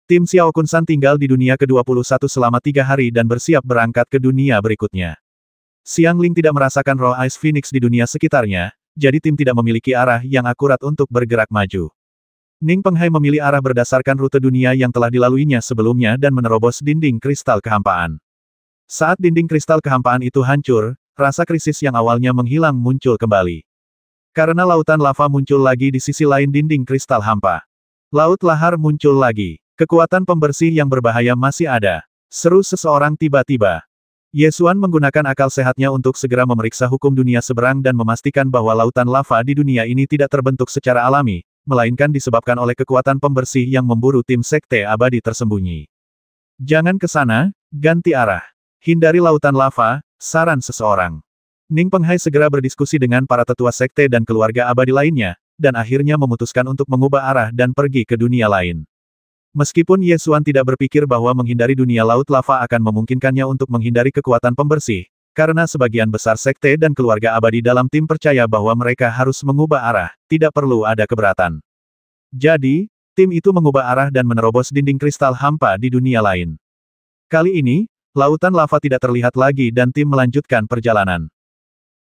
Tim Xiao Kunsan tinggal di dunia ke-21 selama 3 hari dan bersiap berangkat ke dunia berikutnya. Xiang Ling tidak merasakan roh Ice Phoenix di dunia sekitarnya, jadi tim tidak memiliki arah yang akurat untuk bergerak maju. Ning Penghai memilih arah berdasarkan rute dunia yang telah dilaluinya sebelumnya dan menerobos dinding kristal kehampaan. Saat dinding kristal kehampaan itu hancur, rasa krisis yang awalnya menghilang muncul kembali. Karena lautan lava muncul lagi di sisi lain dinding kristal hampa. Laut lahar muncul lagi. Kekuatan pembersih yang berbahaya masih ada. Seru seseorang tiba-tiba. Ye Xuan menggunakan akal sehatnya untuk segera memeriksa hukum dunia seberang dan memastikan bahwa lautan lava di dunia ini tidak terbentuk secara alami, melainkan disebabkan oleh kekuatan pembersih yang memburu tim sekte abadi tersembunyi. Jangan ke sana, ganti arah. Hindari lautan lava, saran seseorang. Ning Penghai segera berdiskusi dengan para tetua sekte dan keluarga abadi lainnya, dan akhirnya memutuskan untuk mengubah arah dan pergi ke dunia lain. Meskipun Ye Xuan tidak berpikir bahwa menghindari dunia laut lava akan memungkinkannya untuk menghindari kekuatan pembersih, karena sebagian besar sekte dan keluarga abadi dalam tim percaya bahwa mereka harus mengubah arah, tidak perlu ada keberatan. Jadi, tim itu mengubah arah dan menerobos dinding kristal hampa di dunia lain. Kali ini, lautan lava tidak terlihat lagi dan tim melanjutkan perjalanan.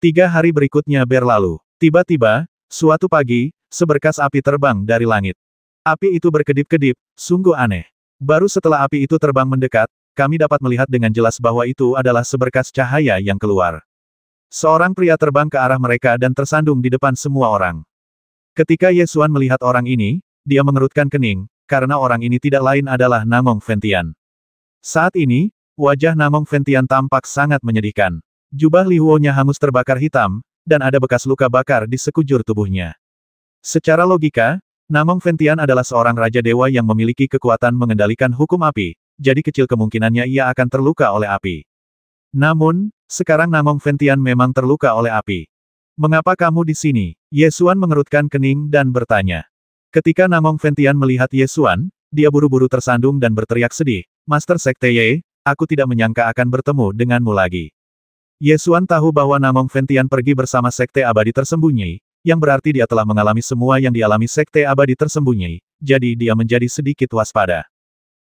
3 hari berikutnya berlalu. Tiba-tiba, suatu pagi, seberkas api terbang dari langit. Api itu berkedip-kedip, sungguh aneh. Baru setelah api itu terbang mendekat, kami dapat melihat dengan jelas bahwa itu adalah seberkas cahaya yang keluar. Seorang pria terbang ke arah mereka dan tersandung di depan semua orang. Ketika Ye Xuan melihat orang ini, dia mengerutkan kening, karena orang ini tidak lain adalah Namong Ventian. Saat ini, wajah Namong Ventian tampak sangat menyedihkan. Jubah Li Huo-nya hangus terbakar hitam, dan ada bekas luka bakar di sekujur tubuhnya. Secara logika, Namong Ventian adalah seorang raja dewa yang memiliki kekuatan mengendalikan hukum api, jadi kecil kemungkinannya ia akan terluka oleh api. Namun, sekarang Namong Ventian memang terluka oleh api. Mengapa kamu di sini? Ye Xuan mengerutkan kening dan bertanya. Ketika Namong Ventian melihat Ye Xuan, dia buru-buru tersandung dan berteriak sedih, Master Sekte Ye, aku tidak menyangka akan bertemu denganmu lagi. Ye Xuan tahu bahwa Namong Ventian pergi bersama Sekte Abadi Tersembunyi, yang berarti dia telah mengalami semua yang dialami Sekte Abadi Tersembunyi, jadi dia menjadi sedikit waspada.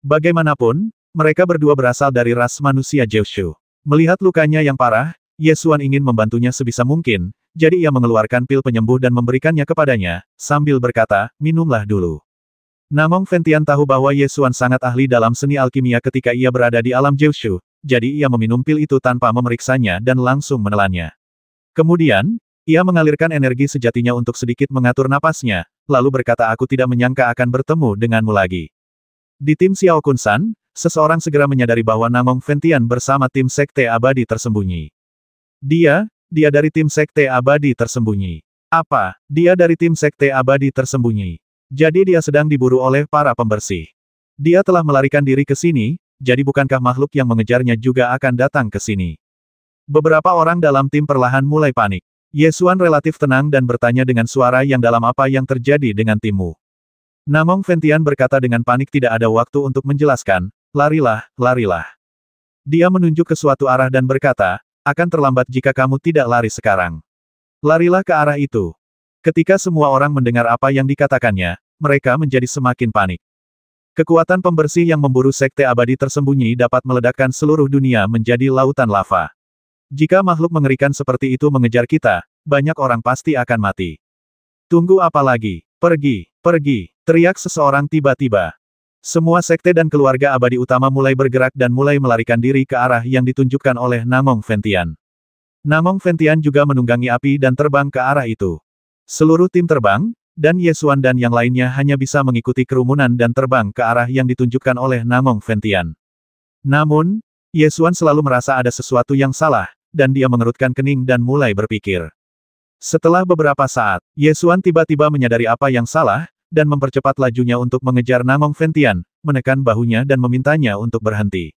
Bagaimanapun, mereka berdua berasal dari ras manusia Jiushu. Melihat lukanya yang parah, Ye Xuan ingin membantunya sebisa mungkin, jadi ia mengeluarkan pil penyembuh dan memberikannya kepadanya, sambil berkata, minumlah dulu. Namong Ventian tahu bahwa Ye Xuan sangat ahli dalam seni alkimia ketika ia berada di alam Jiushu, jadi ia meminum pil itu tanpa memeriksanya dan langsung menelannya. Kemudian, ia mengalirkan energi sejatinya untuk sedikit mengatur napasnya, lalu berkata aku tidak menyangka akan bertemu denganmu lagi. Di tim Xiao Kunsan, seseorang segera menyadari bahwa Namong Ventian bersama tim Sekte Abadi Tersembunyi. Dia dari tim Sekte Abadi Tersembunyi. Apa? Dia dari tim Sekte Abadi Tersembunyi. Jadi dia sedang diburu oleh para pembersih. Dia telah melarikan diri ke sini, jadi bukankah makhluk yang mengejarnya juga akan datang ke sini? Beberapa orang dalam tim perlahan mulai panik. Ye Xuan relatif tenang dan bertanya dengan suara yang dalam apa yang terjadi dengan timmu. Namong Ventian berkata dengan panik tidak ada waktu untuk menjelaskan, larilah, larilah. Dia menunjuk ke suatu arah dan berkata, akan terlambat jika kamu tidak lari sekarang. Larilah ke arah itu. Ketika semua orang mendengar apa yang dikatakannya, mereka menjadi semakin panik. Kekuatan pembersih yang memburu Sekte Abadi Tersembunyi dapat meledakkan seluruh dunia menjadi lautan lava. Jika makhluk mengerikan seperti itu mengejar kita, banyak orang pasti akan mati. Tunggu apa lagi? Pergi, pergi, teriak seseorang tiba-tiba. Semua sekte dan keluarga abadi utama mulai bergerak dan mulai melarikan diri ke arah yang ditunjukkan oleh Namong Ventian. Namong Ventian juga menunggangi api dan terbang ke arah itu. Seluruh tim terbang, dan Ye Xuan dan yang lainnya hanya bisa mengikuti kerumunan dan terbang ke arah yang ditunjukkan oleh Namong Ventian. Namun, Ye Xuan selalu merasa ada sesuatu yang salah, dan dia mengerutkan kening dan mulai berpikir. Setelah beberapa saat, Ye Xuan tiba-tiba menyadari apa yang salah, dan mempercepat lajunya untuk mengejar Namong Ventian, menekan bahunya dan memintanya untuk berhenti.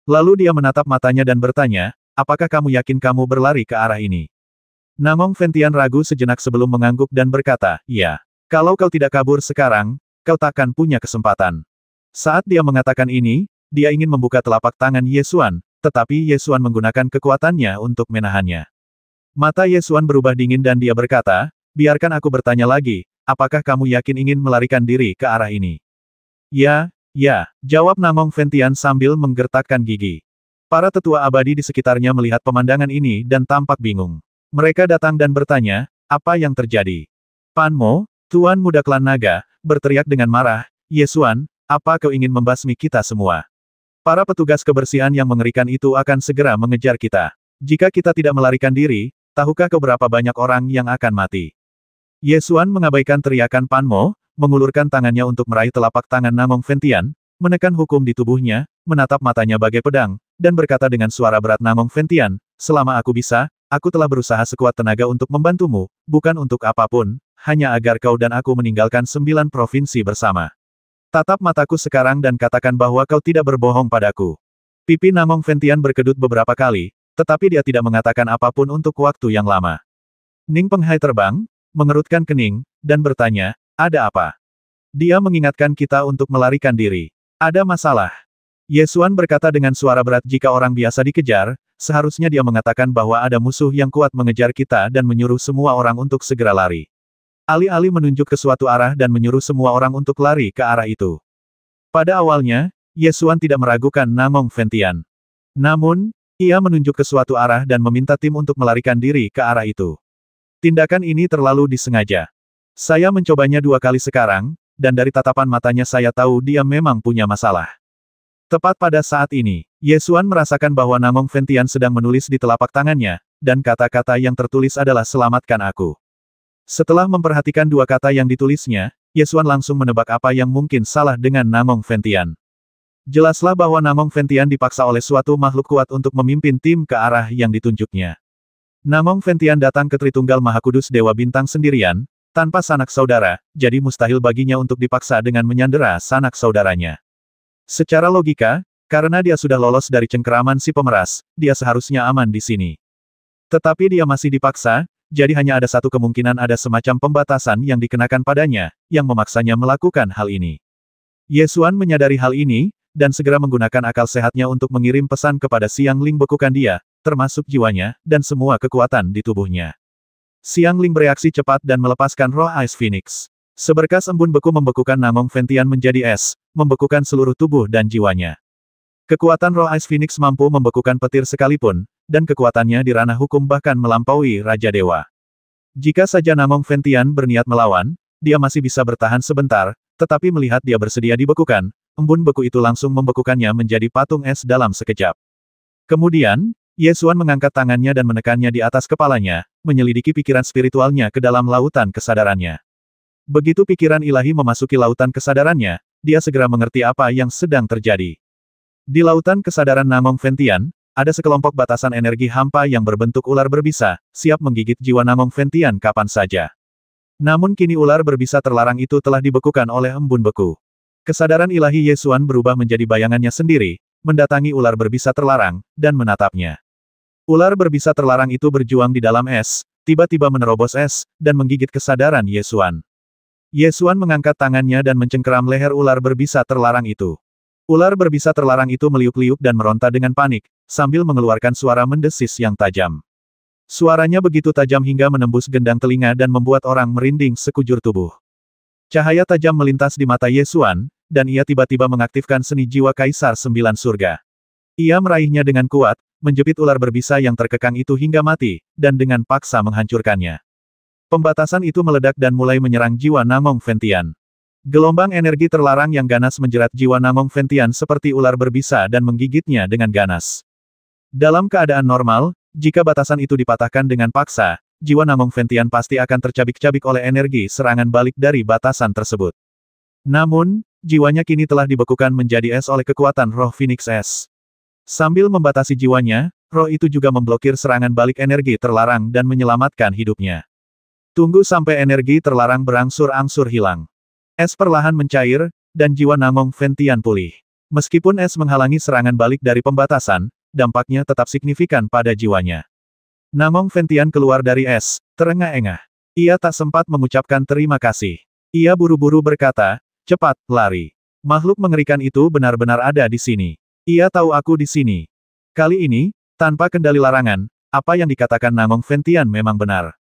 Lalu dia menatap matanya dan bertanya, apakah kamu yakin kamu berlari ke arah ini? Namong Ventian ragu sejenak sebelum mengangguk dan berkata, iya. Kalau kau tidak kabur sekarang, kau takkan punya kesempatan. Saat dia mengatakan ini, dia ingin membuka telapak tangan Ye Xuan, tetapi Ye Xuan menggunakan kekuatannya untuk menahannya. Mata Ye Xuan berubah dingin dan dia berkata, biarkan aku bertanya lagi, apakah kamu yakin ingin melarikan diri ke arah ini? Ya, Ya, jawab Namong Ventian sambil menggertakkan gigi. Para tetua abadi di sekitarnya melihat pemandangan ini dan tampak bingung. Mereka datang dan bertanya, apa yang terjadi? Pan Mo, Tuan Muda Klan Naga, berteriak dengan marah, Yesuan, apa kau ingin membasmi kita semua? Para petugas kebersihan yang mengerikan itu akan segera mengejar kita. Jika kita tidak melarikan diri, tahukah kau berapa banyak orang yang akan mati? Yesuan mengabaikan teriakan Pan Mo, mengulurkan tangannya untuk meraih telapak tangan Namong Ventian, menekan hukum di tubuhnya, menatap matanya bagai pedang, dan berkata dengan suara berat Namong Ventian, selama aku bisa, aku telah berusaha sekuat tenaga untuk membantumu, bukan untuk apapun, hanya agar kau dan aku meninggalkan 9 provinsi bersama. Tatap mataku sekarang dan katakan bahwa kau tidak berbohong padaku. Pipi Namong Ventian berkedut beberapa kali, tetapi dia tidak mengatakan apapun untuk waktu yang lama. Ning Penghai terbang, mengerutkan kening, dan bertanya, ada apa? Dia mengingatkan kita untuk melarikan diri. Ada masalah. Yesuan berkata dengan suara berat jika orang biasa dikejar, seharusnya dia mengatakan bahwa ada musuh yang kuat mengejar kita dan menyuruh semua orang untuk segera lari. Alih-alih menunjuk ke suatu arah dan menyuruh semua orang untuk lari ke arah itu. Pada awalnya, Yesuan tidak meragukan Namong Ventian. Namun, ia menunjuk ke suatu arah dan meminta tim untuk melarikan diri ke arah itu. Tindakan ini terlalu disengaja. Saya mencobanya 2 kali sekarang, dan dari tatapan matanya saya tahu dia memang punya masalah. Tepat pada saat ini, Yesuan merasakan bahwa Namong Ventian sedang menulis di telapak tangannya, dan kata-kata yang tertulis adalah selamatkan aku. Setelah memperhatikan 2 kata yang ditulisnya, Yesuan langsung menebak apa yang mungkin salah dengan Namong Ventian. Jelaslah bahwa Namong Ventian dipaksa oleh suatu makhluk kuat untuk memimpin tim ke arah yang ditunjuknya. Namong Ventian datang ke Tritunggal Mahakudus Dewa Bintang sendirian, tanpa sanak saudara, jadi mustahil baginya untuk dipaksa dengan menyandera sanak saudaranya. Secara logika, karena dia sudah lolos dari cengkeraman si pemeras, dia seharusnya aman di sini. Tetapi dia masih dipaksa, jadi hanya ada satu kemungkinan ada semacam pembatasan yang dikenakan padanya, yang memaksanya melakukan hal ini. Yesuan menyadari hal ini, dan segera menggunakan akal sehatnya untuk mengirim pesan kepada Siang Ling bekukan dia, termasuk jiwanya, dan semua kekuatan di tubuhnya. Siang Ling bereaksi cepat dan melepaskan roh Ice Phoenix. Seberkas embun beku membekukan Namong Ventian menjadi es, membekukan seluruh tubuh dan jiwanya. Kekuatan roh Ice Phoenix mampu membekukan petir sekalipun, dan kekuatannya di ranah hukum bahkan melampaui Raja Dewa. Jika saja Namong Ventian berniat melawan, dia masih bisa bertahan sebentar, tetapi melihat dia bersedia dibekukan, embun beku itu langsung membekukannya menjadi patung es dalam sekejap. Kemudian, Yesuan mengangkat tangannya dan menekannya di atas kepalanya, menyelidiki pikiran spiritualnya ke dalam lautan kesadarannya. Begitu pikiran ilahi memasuki lautan kesadarannya, dia segera mengerti apa yang sedang terjadi. Di lautan kesadaran Namong Ventian, ada sekelompok batasan energi hampa yang berbentuk ular berbisa, siap menggigit jiwa Namong Ventian kapan saja. Namun kini ular berbisa terlarang itu telah dibekukan oleh embun beku. Kesadaran ilahi Yesuan berubah menjadi bayangannya sendiri, mendatangi ular berbisa terlarang, dan menatapnya. Ular berbisa terlarang itu berjuang di dalam es, tiba-tiba menerobos es, dan menggigit kesadaran Yesuan. Yesuan mengangkat tangannya dan mencengkeram leher ular berbisa terlarang itu. Ular berbisa terlarang itu meliuk-liuk dan meronta dengan panik, sambil mengeluarkan suara mendesis yang tajam. Suaranya begitu tajam hingga menembus gendang telinga dan membuat orang merinding sekujur tubuh. Cahaya tajam melintas di mata Yesuan, dan ia tiba-tiba mengaktifkan seni jiwa Kaisar 9 Surga. Ia meraihnya dengan kuat, menjepit ular berbisa yang terkekang itu hingga mati, dan dengan paksa menghancurkannya. Pembatasan itu meledak dan mulai menyerang jiwa Namong Ventian. Gelombang energi terlarang yang ganas menjerat jiwa Namong Ventian seperti ular berbisa dan menggigitnya dengan ganas. Dalam keadaan normal, jika batasan itu dipatahkan dengan paksa, jiwa Namong Ventian pasti akan tercabik-cabik oleh energi serangan balik dari batasan tersebut. Namun, jiwanya kini telah dibekukan menjadi es oleh kekuatan roh Phoenix Es. Sambil membatasi jiwanya, roh itu juga memblokir serangan balik energi terlarang dan menyelamatkan hidupnya. Tunggu sampai energi terlarang berangsur-angsur hilang. Es perlahan mencair, dan jiwa Namong Ventian pulih. Meskipun es menghalangi serangan balik dari pembatasan, dampaknya tetap signifikan pada jiwanya. Namong Ventian keluar dari es, terengah-engah. Ia tak sempat mengucapkan terima kasih. Ia buru-buru berkata, cepat, lari. Makhluk mengerikan itu benar-benar ada di sini. Ia tahu aku di sini. Kali ini, tanpa kendali larangan, apa yang dikatakan Namong Ventian memang benar.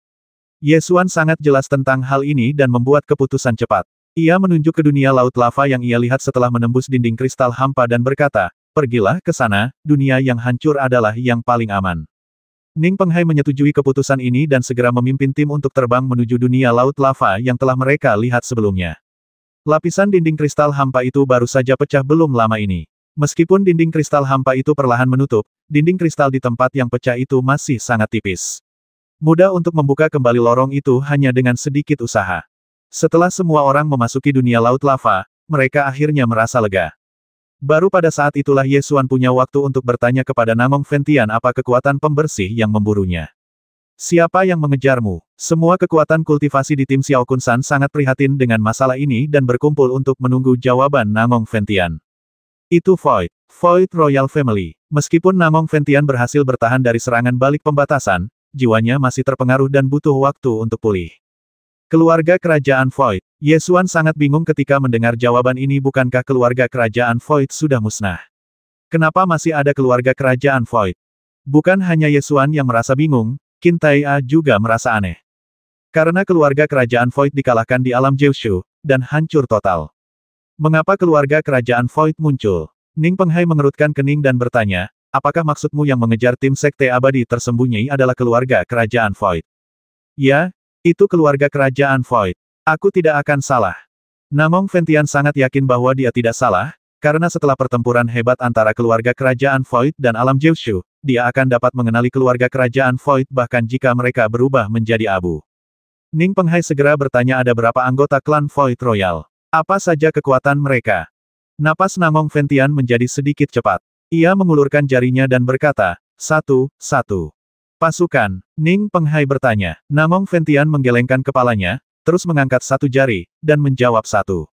Yesuan sangat jelas tentang hal ini dan membuat keputusan cepat. Ia menunjuk ke dunia laut lava yang ia lihat setelah menembus dinding kristal hampa dan berkata, pergilah ke sana, dunia yang hancur adalah yang paling aman. Ning Penghai menyetujui keputusan ini dan segera memimpin tim untuk terbang menuju dunia laut lava yang telah mereka lihat sebelumnya. Lapisan dinding kristal hampa itu baru saja pecah belum lama ini. Meskipun dinding kristal hampa itu perlahan menutup, dinding kristal di tempat yang pecah itu masih sangat tipis. Mudah untuk membuka kembali lorong itu hanya dengan sedikit usaha. Setelah semua orang memasuki dunia laut lava, mereka akhirnya merasa lega. Baru pada saat itulah Ye Xuan punya waktu untuk bertanya kepada Namong Fentian apa kekuatan pembersih yang memburunya. Siapa yang mengejarmu? Semua kekuatan kultivasi di tim Xiao Kun San sangat prihatin dengan masalah ini dan berkumpul untuk menunggu jawaban Namong Fentian. Itu Void Royal Family. Meskipun Namong Fentian berhasil bertahan dari serangan balik pembatasan, jiwanya masih terpengaruh dan butuh waktu untuk pulih. Keluarga Kerajaan Void. Ye Xuan sangat bingung ketika mendengar jawaban ini. Bukankah keluarga Kerajaan Void sudah musnah? Kenapa masih ada keluarga Kerajaan Void? Bukan hanya Ye Xuan yang merasa bingung, Qin Tai-a juga merasa aneh. Karena keluarga Kerajaan Void dikalahkan di alam Jiushu, dan hancur total. Mengapa keluarga Kerajaan Void muncul? Ning Penghai mengerutkan kening dan bertanya, apakah maksudmu yang mengejar tim Sekte Abadi tersembunyi adalah keluarga Kerajaan Void? Ya, itu keluarga Kerajaan Void. Aku tidak akan salah. Namong Fentian sangat yakin bahwa dia tidak salah, karena setelah pertempuran hebat antara keluarga Kerajaan Void dan alam Jiushu, dia akan dapat mengenali keluarga Kerajaan Void bahkan jika mereka berubah menjadi abu. Ning Penghai segera bertanya ada berapa anggota klan Void Royal. Apa saja kekuatan mereka? Napas Namong Fentian menjadi sedikit cepat. Ia mengulurkan jarinya dan berkata, satu. Pasukan, Ning Penghai bertanya. Namong Fentian menggelengkan kepalanya, terus mengangkat satu jari, dan menjawab satu.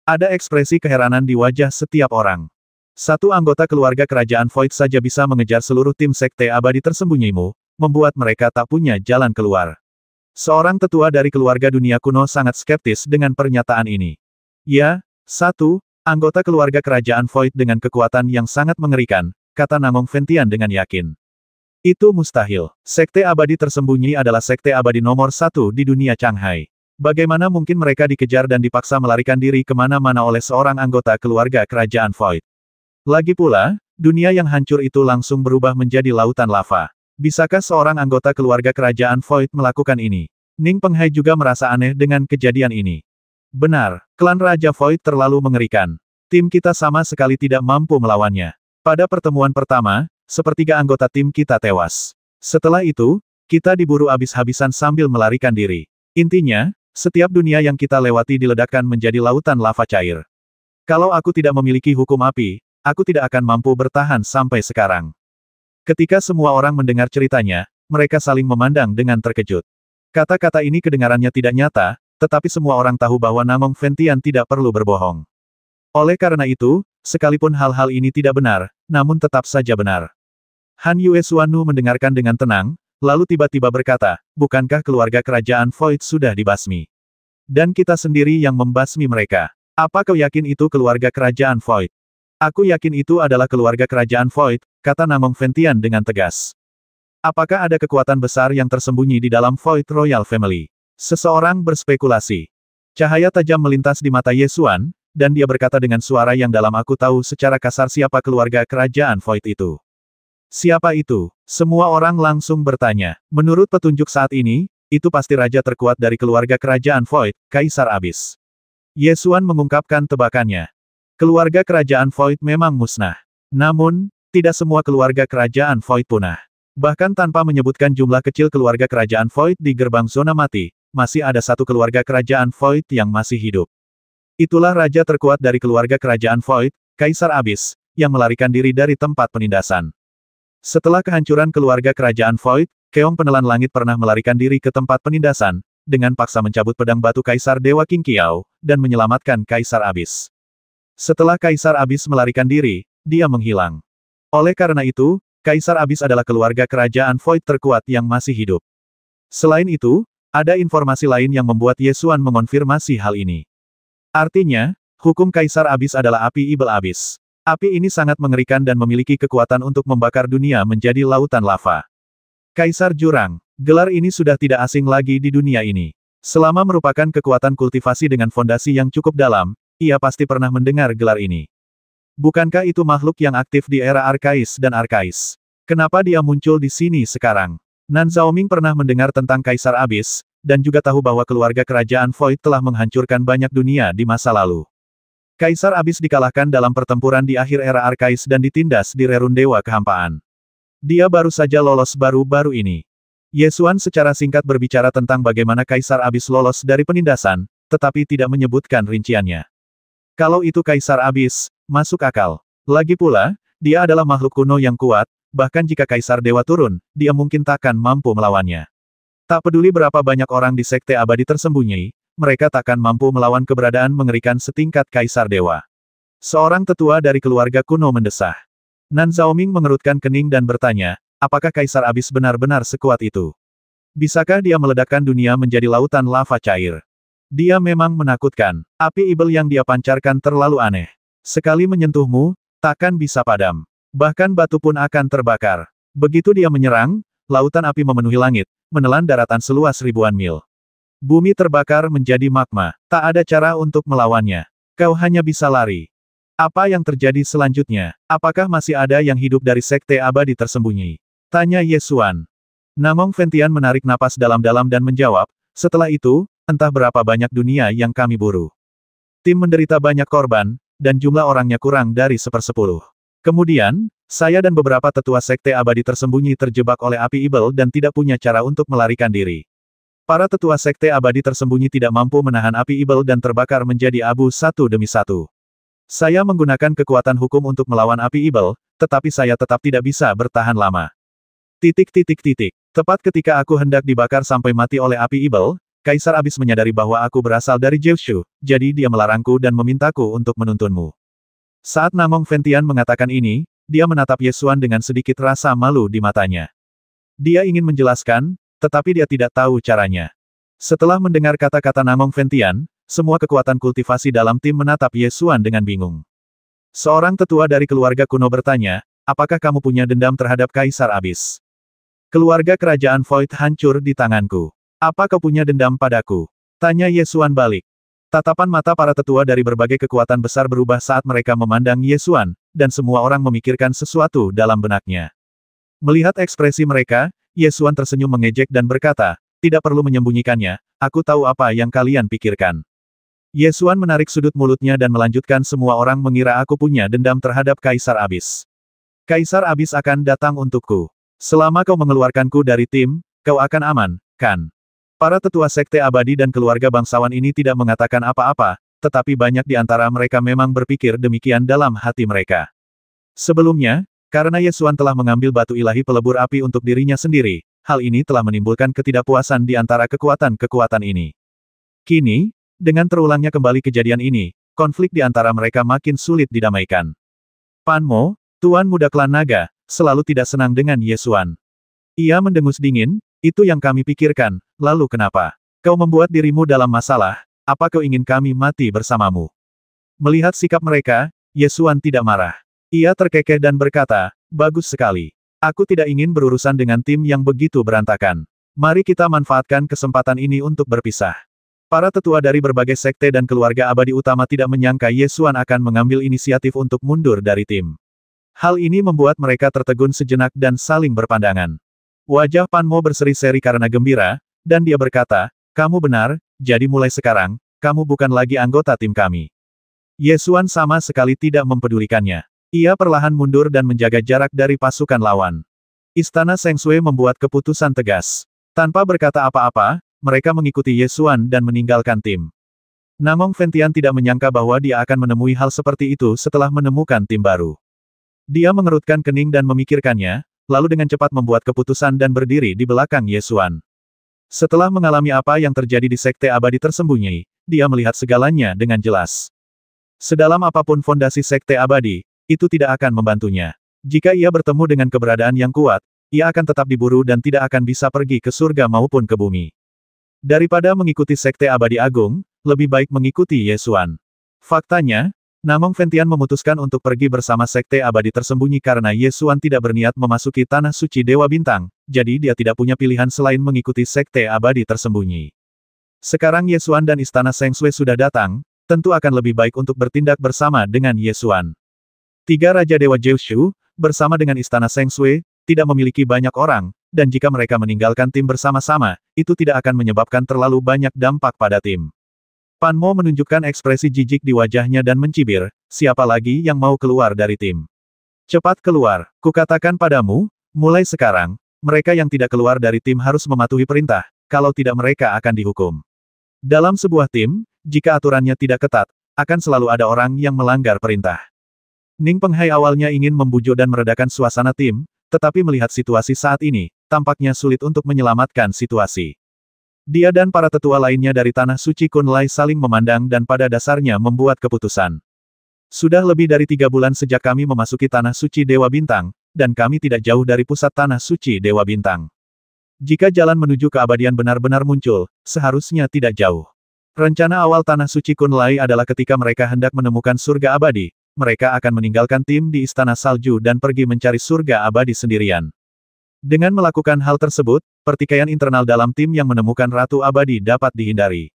Ada ekspresi keheranan di wajah setiap orang. Satu anggota keluarga Kerajaan Void saja bisa mengejar seluruh tim Sekte Abadi tersembunyimu, membuat mereka tak punya jalan keluar. Seorang tetua dari keluarga dunia kuno sangat skeptis dengan pernyataan ini. Ya, anggota keluarga Kerajaan Void dengan kekuatan yang sangat mengerikan, kata Namong Fentian dengan yakin. Itu mustahil. Sekte Abadi tersembunyi adalah Sekte Abadi nomor 1 di dunia Changhai. Bagaimana mungkin mereka dikejar dan dipaksa melarikan diri kemana-mana oleh seorang anggota keluarga Kerajaan Void? Lagi pula, dunia yang hancur itu langsung berubah menjadi lautan lava. Bisakah seorang anggota keluarga Kerajaan Void melakukan ini? Ning Penghai juga merasa aneh dengan kejadian ini. Benar, klan Raja Void terlalu mengerikan. Tim kita sama sekali tidak mampu melawannya. Pada pertemuan pertama, sepertiga anggota tim kita tewas. Setelah itu, kita diburu habis-habisan sambil melarikan diri. Intinya, setiap dunia yang kita lewati diledakkan menjadi lautan lava cair. Kalau aku tidak memiliki hukum api, aku tidak akan mampu bertahan sampai sekarang. Ketika semua orang mendengar ceritanya, mereka saling memandang dengan terkejut. Kata-kata ini kedengarannya tidak nyata, tetapi semua orang tahu bahwa Namong Fentian tidak perlu berbohong. Oleh karena itu, sekalipun hal-hal ini tidak benar, namun tetap saja benar. Han Yue Xuanu mendengarkan dengan tenang, lalu tiba-tiba berkata, bukankah keluarga Kerajaan Void sudah dibasmi? Dan kita sendiri yang membasmi mereka. Apa kau yakin itu keluarga Kerajaan Void? Aku yakin itu adalah keluarga Kerajaan Void, kata Namong Fentian dengan tegas. Apakah ada kekuatan besar yang tersembunyi di dalam Void Royal Family? Seseorang berspekulasi. Cahaya tajam melintas di mata Ye Xuan, dan dia berkata dengan suara yang dalam, aku tahu secara kasar siapa keluarga Kerajaan Void itu. Siapa itu? Semua orang langsung bertanya. Menurut petunjuk saat ini, itu pasti raja terkuat dari keluarga Kerajaan Void, Kaisar Abyss. Ye Xuan mengungkapkan tebakannya. Keluarga Kerajaan Void memang musnah. Namun, tidak semua keluarga Kerajaan Void punah. Bahkan tanpa menyebutkan jumlah kecil keluarga Kerajaan Void di gerbang zona mati, masih ada satu keluarga Kerajaan Void yang masih hidup. Itulah raja terkuat dari keluarga Kerajaan Void, Kaisar Abyss, yang melarikan diri dari tempat penindasan. Setelah kehancuran keluarga Kerajaan Void, Keong Penelan Langit pernah melarikan diri ke tempat penindasan, dengan paksa mencabut pedang batu Kaisar Dewa King Qiao, dan menyelamatkan Kaisar Abyss. Setelah Kaisar Abyss melarikan diri, dia menghilang. Oleh karena itu, Kaisar Abyss adalah keluarga Kerajaan Void terkuat yang masih hidup. Selain itu, ada informasi lain yang membuat Ye Xuan mengonfirmasi hal ini. Artinya, hukum Kaisar Abyss adalah api Ibel Abyss. Api ini sangat mengerikan dan memiliki kekuatan untuk membakar dunia menjadi lautan lava. Kaisar Jurang, gelar ini sudah tidak asing lagi di dunia ini. Selama merupakan kekuatan kultivasi dengan fondasi yang cukup dalam, ia pasti pernah mendengar gelar ini. Bukankah itu makhluk yang aktif di era Arkais dan Arkais? Kenapa dia muncul di sini sekarang? Nan Zhaoming pernah mendengar tentang Kaisar Abis, dan juga tahu bahwa keluarga kerajaan Void telah menghancurkan banyak dunia di masa lalu. Kaisar Abis dikalahkan dalam pertempuran di akhir era Arkais dan ditindas di Rerun Dewa Kehampaan. Dia baru saja lolos baru-baru ini. Ye Xuan secara singkat berbicara tentang bagaimana Kaisar Abis lolos dari penindasan, tetapi tidak menyebutkan rinciannya. Kalau itu Kaisar Abis, masuk akal. Lagi pula, dia adalah makhluk kuno yang kuat, bahkan jika Kaisar Dewa turun, dia mungkin takkan mampu melawannya. Tak peduli berapa banyak orang di Sekte Abadi tersembunyi, mereka takkan mampu melawan keberadaan mengerikan setingkat Kaisar Dewa. Seorang tetua dari keluarga kuno mendesah. Nan Zhaoming mengerutkan kening dan bertanya, apakah Kaisar Abis benar-benar sekuat itu? Bisakah dia meledakkan dunia menjadi lautan lava cair? Dia memang menakutkan. Api ibel yang dia pancarkan terlalu aneh. Sekali menyentuhmu, takkan bisa padam. Bahkan batu pun akan terbakar. Begitu dia menyerang, lautan api memenuhi langit, menelan daratan seluas ribuan mil. Bumi terbakar menjadi magma. Tak ada cara untuk melawannya. Kau hanya bisa lari. Apa yang terjadi selanjutnya? Apakah masih ada yang hidup dari Sekte Abadi tersembunyi? Tanya Ye Xuan. Namong Ventian menarik napas dalam-dalam dan menjawab, setelah itu, entah berapa banyak dunia yang kami buru. Tim menderita banyak korban, dan jumlah orangnya kurang dari 1/10. Kemudian, saya dan beberapa tetua Sekte Abadi tersembunyi terjebak oleh api ibel dan tidak punya cara untuk melarikan diri. Para tetua Sekte Abadi tersembunyi tidak mampu menahan api ibel dan terbakar menjadi abu satu demi satu. Saya menggunakan kekuatan hukum untuk melawan api ibel, tetapi saya tetap tidak bisa bertahan lama. Tepat ketika aku hendak dibakar sampai mati oleh api ibel, Kaisar Abis menyadari bahwa aku berasal dari Jiushu, jadi dia melarangku dan memintaku untuk menuntunmu. Saat Namong Ventian mengatakan ini, dia menatap Ye Xuan dengan sedikit rasa malu di matanya. Dia ingin menjelaskan, tetapi dia tidak tahu caranya. Setelah mendengar kata-kata Namong Ventian, semua kekuatan kultivasi dalam tim menatap Ye Xuan dengan bingung. Seorang tetua dari keluarga kuno bertanya, apakah kamu punya dendam terhadap Kaisar Abis? Keluarga kerajaan Void hancur di tanganku. Apa kau punya dendam padaku? Tanya Ye Xuan balik. Tatapan mata para tetua dari berbagai kekuatan besar berubah saat mereka memandang Ye Xuan, dan semua orang memikirkan sesuatu dalam benaknya. Melihat ekspresi mereka, Ye Xuan tersenyum mengejek dan berkata, tidak perlu menyembunyikannya, aku tahu apa yang kalian pikirkan. Ye Xuan menarik sudut mulutnya dan melanjutkan, semua orang mengira aku punya dendam terhadap Kaisar Abis. Kaisar Abis akan datang untukku. Selama kau mengeluarkanku dari tim, kau akan aman, kan? Para tetua Sekte Abadi dan keluarga bangsawan ini tidak mengatakan apa-apa, tetapi banyak di antara mereka memang berpikir demikian dalam hati mereka. Sebelumnya, karena Ye Xuan telah mengambil batu ilahi pelebur api untuk dirinya sendiri, hal ini telah menimbulkan ketidakpuasan di antara kekuatan-kekuatan ini. Kini, dengan terulangnya kembali kejadian ini, konflik di antara mereka makin sulit didamaikan. Pan Mo, Tuan Muda Klan Naga, selalu tidak senang dengan Ye Xuan. Ia mendengus dingin, itu yang kami pikirkan, lalu kenapa? Kau membuat dirimu dalam masalah, apa kau ingin kami mati bersamamu? Melihat sikap mereka, Ye Xuan tidak marah. Ia terkekeh dan berkata, bagus sekali. Aku tidak ingin berurusan dengan tim yang begitu berantakan. Mari kita manfaatkan kesempatan ini untuk berpisah. Para tetua dari berbagai sekte dan keluarga abadi utama tidak menyangka Ye Xuan akan mengambil inisiatif untuk mundur dari tim. Hal ini membuat mereka tertegun sejenak dan saling berpandangan. Wajah Pan Mo berseri-seri karena gembira, dan dia berkata, kamu benar, jadi mulai sekarang, kamu bukan lagi anggota tim kami. Ye Xuan sama sekali tidak mempedulikannya. Ia perlahan mundur dan menjaga jarak dari pasukan lawan. Istana Seng Sui membuat keputusan tegas. Tanpa berkata apa-apa, mereka mengikuti Ye Xuan dan meninggalkan tim. Namong Ventian tidak menyangka bahwa dia akan menemui hal seperti itu setelah menemukan tim baru. Dia mengerutkan kening dan memikirkannya, lalu dengan cepat membuat keputusan dan berdiri di belakang Ye Xuan. Setelah mengalami apa yang terjadi di Sekte Abadi tersembunyi, dia melihat segalanya dengan jelas. Sedalam apapun fondasi Sekte Abadi, itu tidak akan membantunya. Jika ia bertemu dengan keberadaan yang kuat, ia akan tetap diburu dan tidak akan bisa pergi ke surga maupun ke bumi. Daripada mengikuti Sekte Abadi Agung, lebih baik mengikuti Ye Xuan. Faktanya, Namong Ventian memutuskan untuk pergi bersama Sekte Abadi tersembunyi karena Ye Xuan tidak berniat memasuki Tanah Suci Dewa Bintang, jadi dia tidak punya pilihan selain mengikuti Sekte Abadi tersembunyi. Sekarang Ye Xuan dan Istana Seng Sui sudah datang, tentu akan lebih baik untuk bertindak bersama dengan Ye Xuan. Tiga Raja Dewa Jiushu, bersama dengan Istana Seng Sui, tidak memiliki banyak orang, dan jika mereka meninggalkan tim bersama-sama, itu tidak akan menyebabkan terlalu banyak dampak pada tim. Pan Mo menunjukkan ekspresi jijik di wajahnya dan mencibir, siapa lagi yang mau keluar dari tim? Cepat keluar, kukatakan padamu, mulai sekarang, mereka yang tidak keluar dari tim harus mematuhi perintah, kalau tidak mereka akan dihukum. Dalam sebuah tim, jika aturannya tidak ketat, akan selalu ada orang yang melanggar perintah. Ning Penghai awalnya ingin membujuk dan meredakan suasana tim, tetapi melihat situasi saat ini, tampaknya sulit untuk menyelamatkan situasi. Dia dan para tetua lainnya dari Tanah Suci Kunlai saling memandang dan pada dasarnya membuat keputusan. Sudah lebih dari 3 bulan sejak kami memasuki Tanah Suci Dewa Bintang, dan kami tidak jauh dari pusat Tanah Suci Dewa Bintang. Jika jalan menuju keabadian benar-benar muncul, seharusnya tidak jauh. Rencana awal Tanah Suci Kunlai adalah ketika mereka hendak menemukan surga abadi, mereka akan meninggalkan tim di Istana Salju dan pergi mencari surga abadi sendirian. Dengan melakukan hal tersebut, pertikaian internal dalam tim yang menemukan Ratu Abadi dapat dihindari.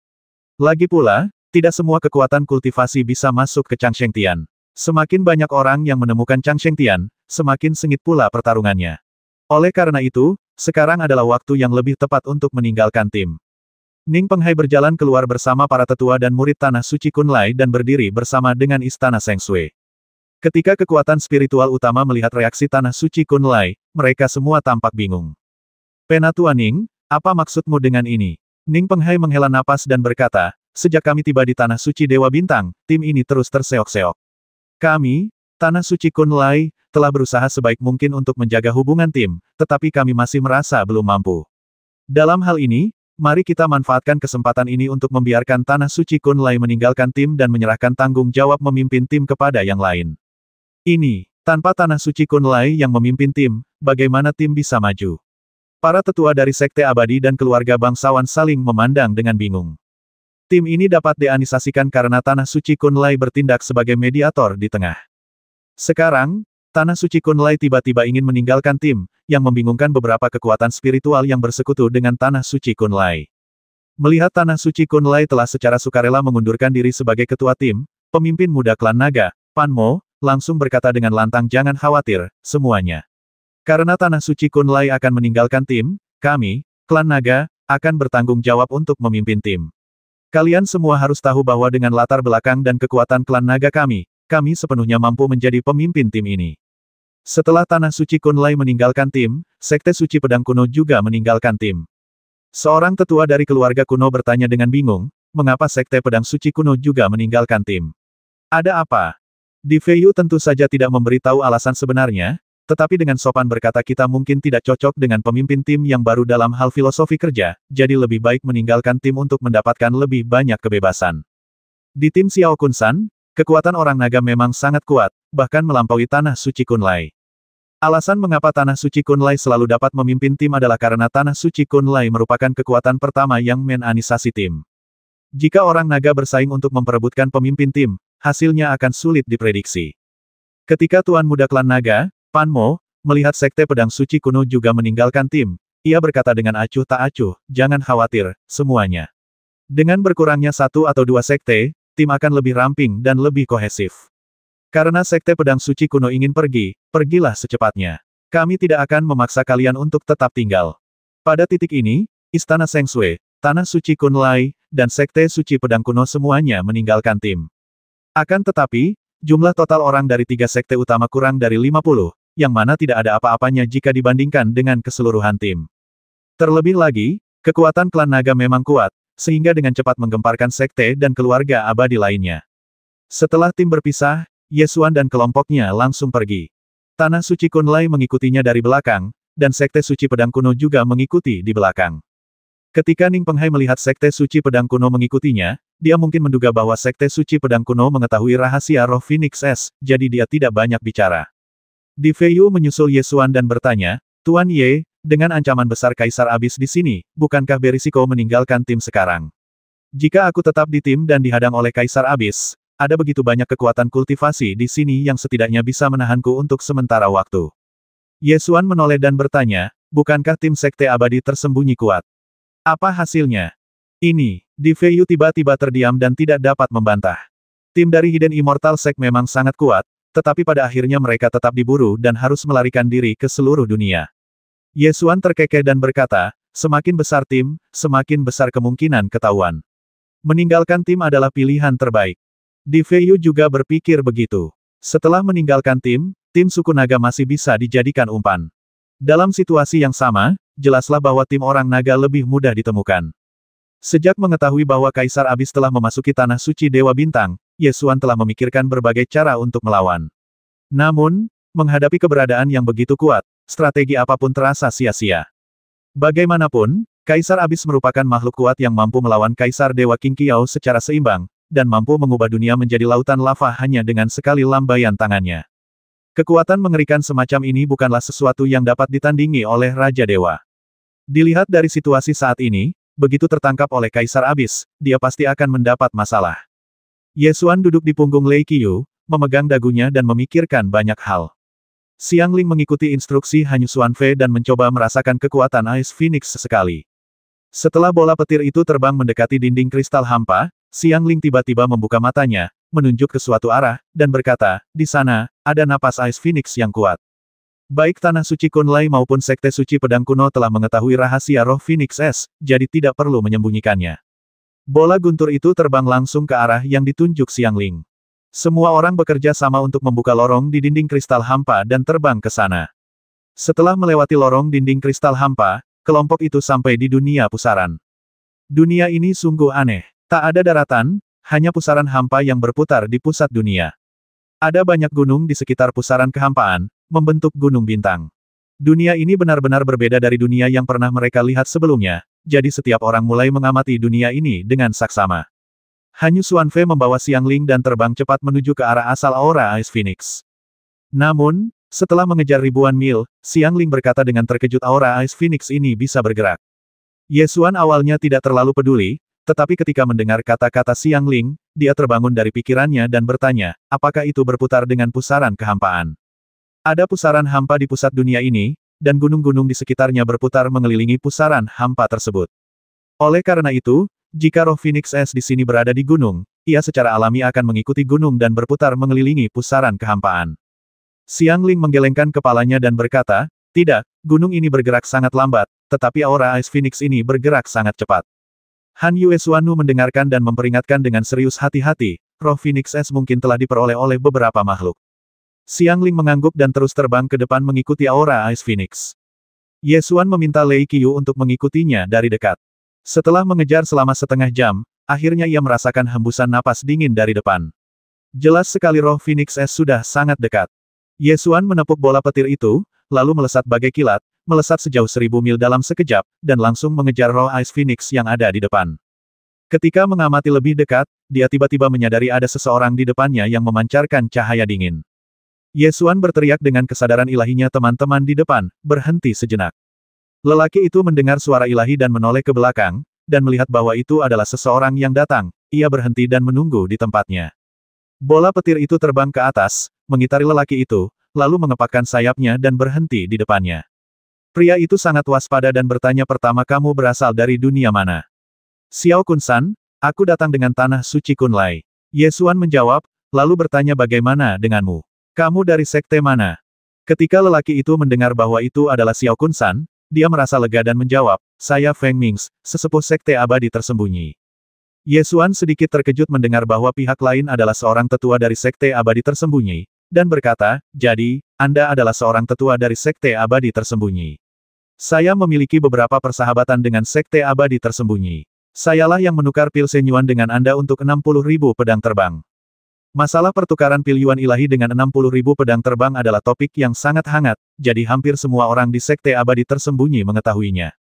Lagi pula, tidak semua kekuatan kultivasi bisa masuk ke Changsheng Tian. Semakin banyak orang yang menemukan Changsheng Tian, semakin sengit pula pertarungannya. Oleh karena itu, sekarang adalah waktu yang lebih tepat untuk meninggalkan tim. Ning Penghai berjalan keluar bersama para tetua dan murid Tanah Suci Kunlai dan berdiri bersama dengan Istana Seng Sui. Ketika kekuatan spiritual utama melihat reaksi Tanah Suci Kunlai, mereka semua tampak bingung. Penatua Ning, apa maksudmu dengan ini? Ning Penghai menghela napas dan berkata, sejak kami tiba di Tanah Suci Dewa Bintang, tim ini terus terseok-seok. Kami, Tanah Suci Kunlai, telah berusaha sebaik mungkin untuk menjaga hubungan tim, tetapi kami masih merasa belum mampu. Dalam hal ini, mari kita manfaatkan kesempatan ini untuk membiarkan Tanah Suci Kunlai meninggalkan tim dan menyerahkan tanggung jawab memimpin tim kepada yang lain. Ini, tanpa Tanah Suci Kunlai yang memimpin tim, bagaimana tim bisa maju? Para tetua dari Sekte Abadi dan keluarga bangsawan saling memandang dengan bingung. Tim ini dapat deanisasikan karena Tanah Suci Kunlai bertindak sebagai mediator di tengah. Sekarang, Tanah Suci Kunlai tiba-tiba ingin meninggalkan tim, yang membingungkan beberapa kekuatan spiritual yang bersekutu dengan Tanah Suci Kunlai. Melihat Tanah Suci Kunlai telah secara sukarela mengundurkan diri sebagai ketua tim, pemimpin muda klan naga, Pan Mo, langsung berkata dengan lantang jangan khawatir, semuanya. Karena Tanah Suci Kunlai akan meninggalkan tim, kami, klan naga, akan bertanggung jawab untuk memimpin tim. Kalian semua harus tahu bahwa dengan latar belakang dan kekuatan klan naga kami sepenuhnya mampu menjadi pemimpin tim ini. Setelah Tanah Suci Kunlai meninggalkan tim, Sekte Suci Pedang Kuno juga meninggalkan tim. Seorang tetua dari keluarga kuno bertanya dengan bingung, mengapa Sekte Pedang Suci Kuno juga meninggalkan tim? Ada apa? Di Feiyu tentu saja tidak memberitahu alasan sebenarnya, tetapi dengan sopan berkata kita mungkin tidak cocok dengan pemimpin tim yang baru dalam hal filosofi kerja, jadi lebih baik meninggalkan tim untuk mendapatkan lebih banyak kebebasan. Di tim Xiao Kunsan, kekuatan orang naga memang sangat kuat, bahkan melampaui Tanah Suci Kunlai. Alasan mengapa Tanah Suci Kunlai selalu dapat memimpin tim adalah karena Tanah Suci Kunlai merupakan kekuatan pertama yang menanisasi tim. Jika orang naga bersaing untuk memperebutkan pemimpin tim, hasilnya akan sulit diprediksi. Ketika Tuan Muda Klan Naga, Pan Mo, melihat Sekte Pedang Suci Kuno juga meninggalkan tim, ia berkata dengan acuh tak acuh, jangan khawatir, semuanya. Dengan berkurangnya 1 atau 2 sekte, tim akan lebih ramping dan lebih kohesif. Karena Sekte Pedang Suci Kuno ingin pergi, pergilah secepatnya. Kami tidak akan memaksa kalian untuk tetap tinggal. Pada titik ini, Istana Seng Sui, Tanah Suci Kunlai, dan Sekte Suci Pedang Kuno semuanya meninggalkan tim. Akan tetapi, jumlah total orang dari 3 sekte utama kurang dari 50, yang mana tidak ada apa-apanya jika dibandingkan dengan keseluruhan tim. Terlebih lagi, kekuatan klan naga memang kuat, sehingga dengan cepat menggemparkan sekte dan keluarga abadi lainnya. Setelah tim berpisah, Ye Xuan dan kelompoknya langsung pergi. Tanah Suci Kunlai mengikutinya dari belakang, dan Sekte Suci Pedang Kuno juga mengikuti di belakang. Ketika Ning Penghai melihat Sekte Suci Pedang Kuno mengikutinya, dia mungkin menduga bahwa Sekte Suci Pedang Kuno mengetahui rahasia roh Phoenix S, jadi dia tidak banyak bicara. Di Feiyu menyusul Ye Xuan dan bertanya, Tuan Ye, dengan ancaman besar Kaisar Abis di sini, bukankah berisiko meninggalkan tim sekarang? Jika aku tetap di tim dan dihadang oleh Kaisar Abis, ada begitu banyak kekuatan kultivasi di sini yang setidaknya bisa menahanku untuk sementara waktu. Ye Xuan menoleh dan bertanya, bukankah tim Sekte Abadi tersembunyi kuat? Apa hasilnya? Ini, Di Feiyu tiba-tiba terdiam dan tidak dapat membantah. Tim dari Hidden Immortal Sect memang sangat kuat, tetapi pada akhirnya mereka tetap diburu dan harus melarikan diri ke seluruh dunia. Ye Xuan terkekeh dan berkata, semakin besar tim, semakin besar kemungkinan ketahuan. Meninggalkan tim adalah pilihan terbaik. Di Feiyu juga berpikir begitu. Setelah meninggalkan tim suku naga masih bisa dijadikan umpan. Dalam situasi yang sama, jelaslah bahwa tim orang naga lebih mudah ditemukan. Sejak mengetahui bahwa Kaisar Abis telah memasuki Tanah Suci Dewa Bintang, Ye Xuan telah memikirkan berbagai cara untuk melawan. Namun, menghadapi keberadaan yang begitu kuat, strategi apapun terasa sia-sia. Bagaimanapun, Kaisar Abis merupakan makhluk kuat yang mampu melawan Kaisar Dewa King Qiao secara seimbang, dan mampu mengubah dunia menjadi lautan lava hanya dengan sekali lambaian tangannya. Kekuatan mengerikan semacam ini bukanlah sesuatu yang dapat ditandingi oleh Raja Dewa. Dilihat dari situasi saat ini, begitu tertangkap oleh Kaisar Abis, dia pasti akan mendapat masalah. Ye Xuan duduk di punggung Lei Qiu, memegang dagunya dan memikirkan banyak hal. Xiang Ling mengikuti instruksi Hanyu Xuanfei dan mencoba merasakan kekuatan Ice Phoenix sesekali. Setelah bola petir itu terbang mendekati dinding kristal hampa, Xiang Ling tiba-tiba membuka matanya, menunjuk ke suatu arah, dan berkata, di sana, ada napas Ice Phoenix yang kuat. Baik Tanah Suci Kunlai maupun Sekte Suci Pedang Kuno telah mengetahui rahasia roh Phoenix S, jadi tidak perlu menyembunyikannya. Bola guntur itu terbang langsung ke arah yang ditunjuk Xiang Ling. Semua orang bekerja sama untuk membuka lorong di dinding kristal hampa dan terbang ke sana. Setelah melewati lorong dinding kristal hampa, kelompok itu sampai di dunia pusaran. Dunia ini sungguh aneh. Tak ada daratan, hanya pusaran hampa yang berputar di pusat dunia. Ada banyak gunung di sekitar pusaran kehampaan, membentuk gunung bintang. Dunia ini benar-benar berbeda dari dunia yang pernah mereka lihat sebelumnya, jadi setiap orang mulai mengamati dunia ini dengan saksama. Hanyu Xuanfei membawa Xiang Ling dan terbang cepat menuju ke arah asal aura Ice Phoenix. Namun, setelah mengejar ribuan mil, Xiang Ling berkata dengan terkejut aura Ice Phoenix ini bisa bergerak. Ye Xuan awalnya tidak terlalu peduli, tetapi ketika mendengar kata-kata Xiang Ling, dia terbangun dari pikirannya dan bertanya, apakah itu berputar dengan pusaran kehampaan? Ada pusaran hampa di pusat dunia ini, dan gunung-gunung di sekitarnya berputar mengelilingi pusaran hampa tersebut. Oleh karena itu, jika roh Phoenix S di sini berada di gunung, ia secara alami akan mengikuti gunung dan berputar mengelilingi pusaran kehampaan. Xiang Ling menggelengkan kepalanya dan berkata, tidak, gunung ini bergerak sangat lambat, tetapi aura Ice Phoenix ini bergerak sangat cepat. Han Yue Xuanu mendengarkan dan memperingatkan dengan serius hati-hati, roh Phoenix S mungkin telah diperoleh oleh beberapa makhluk. Xiang Ling mengangguk dan terus terbang ke depan mengikuti aura Ice Phoenix. Ye Xuan meminta Lei Qiu untuk mengikutinya dari dekat. Setelah mengejar selama setengah jam, akhirnya ia merasakan hembusan napas dingin dari depan. Jelas sekali roh Phoenix S sudah sangat dekat. Ye Xuan menepuk bola petir itu, lalu melesat bagai kilat, melesat sejauh 1000 mil dalam sekejap, dan langsung mengejar roh Ice Phoenix yang ada di depan. Ketika mengamati lebih dekat, dia tiba-tiba menyadari ada seseorang di depannya yang memancarkan cahaya dingin. Ye Xuan berteriak dengan kesadaran ilahinya teman-teman di depan, berhenti sejenak. Lelaki itu mendengar suara ilahi dan menoleh ke belakang, dan melihat bahwa itu adalah seseorang yang datang, ia berhenti dan menunggu di tempatnya. Bola petir itu terbang ke atas, mengitari lelaki itu, lalu mengepakkan sayapnya dan berhenti di depannya. Pria itu sangat waspada dan bertanya pertama kamu berasal dari dunia mana? Xiao Kun-san, aku datang dengan Tanah Suci Kunlai. Ye Xuan menjawab, lalu bertanya bagaimana denganmu? Kamu dari sekte mana? Ketika lelaki itu mendengar bahwa itu adalah Xiao Kun-san, dia merasa lega dan menjawab, saya Feng Mings, sesepuh sekte abadi tersembunyi. Ye Xuan sedikit terkejut mendengar bahwa pihak lain adalah seorang tetua dari sekte abadi tersembunyi, dan berkata, jadi, Anda adalah seorang tetua dari sekte abadi tersembunyi. Saya memiliki beberapa persahabatan dengan sekte abadi tersembunyi. Sayalah yang menukar pil Senyuan dengan Anda untuk 60.000 pedang terbang. Masalah pertukaran pil Yuan ilahi dengan 60.000 pedang terbang adalah topik yang sangat hangat, jadi hampir semua orang di sekte abadi tersembunyi mengetahuinya.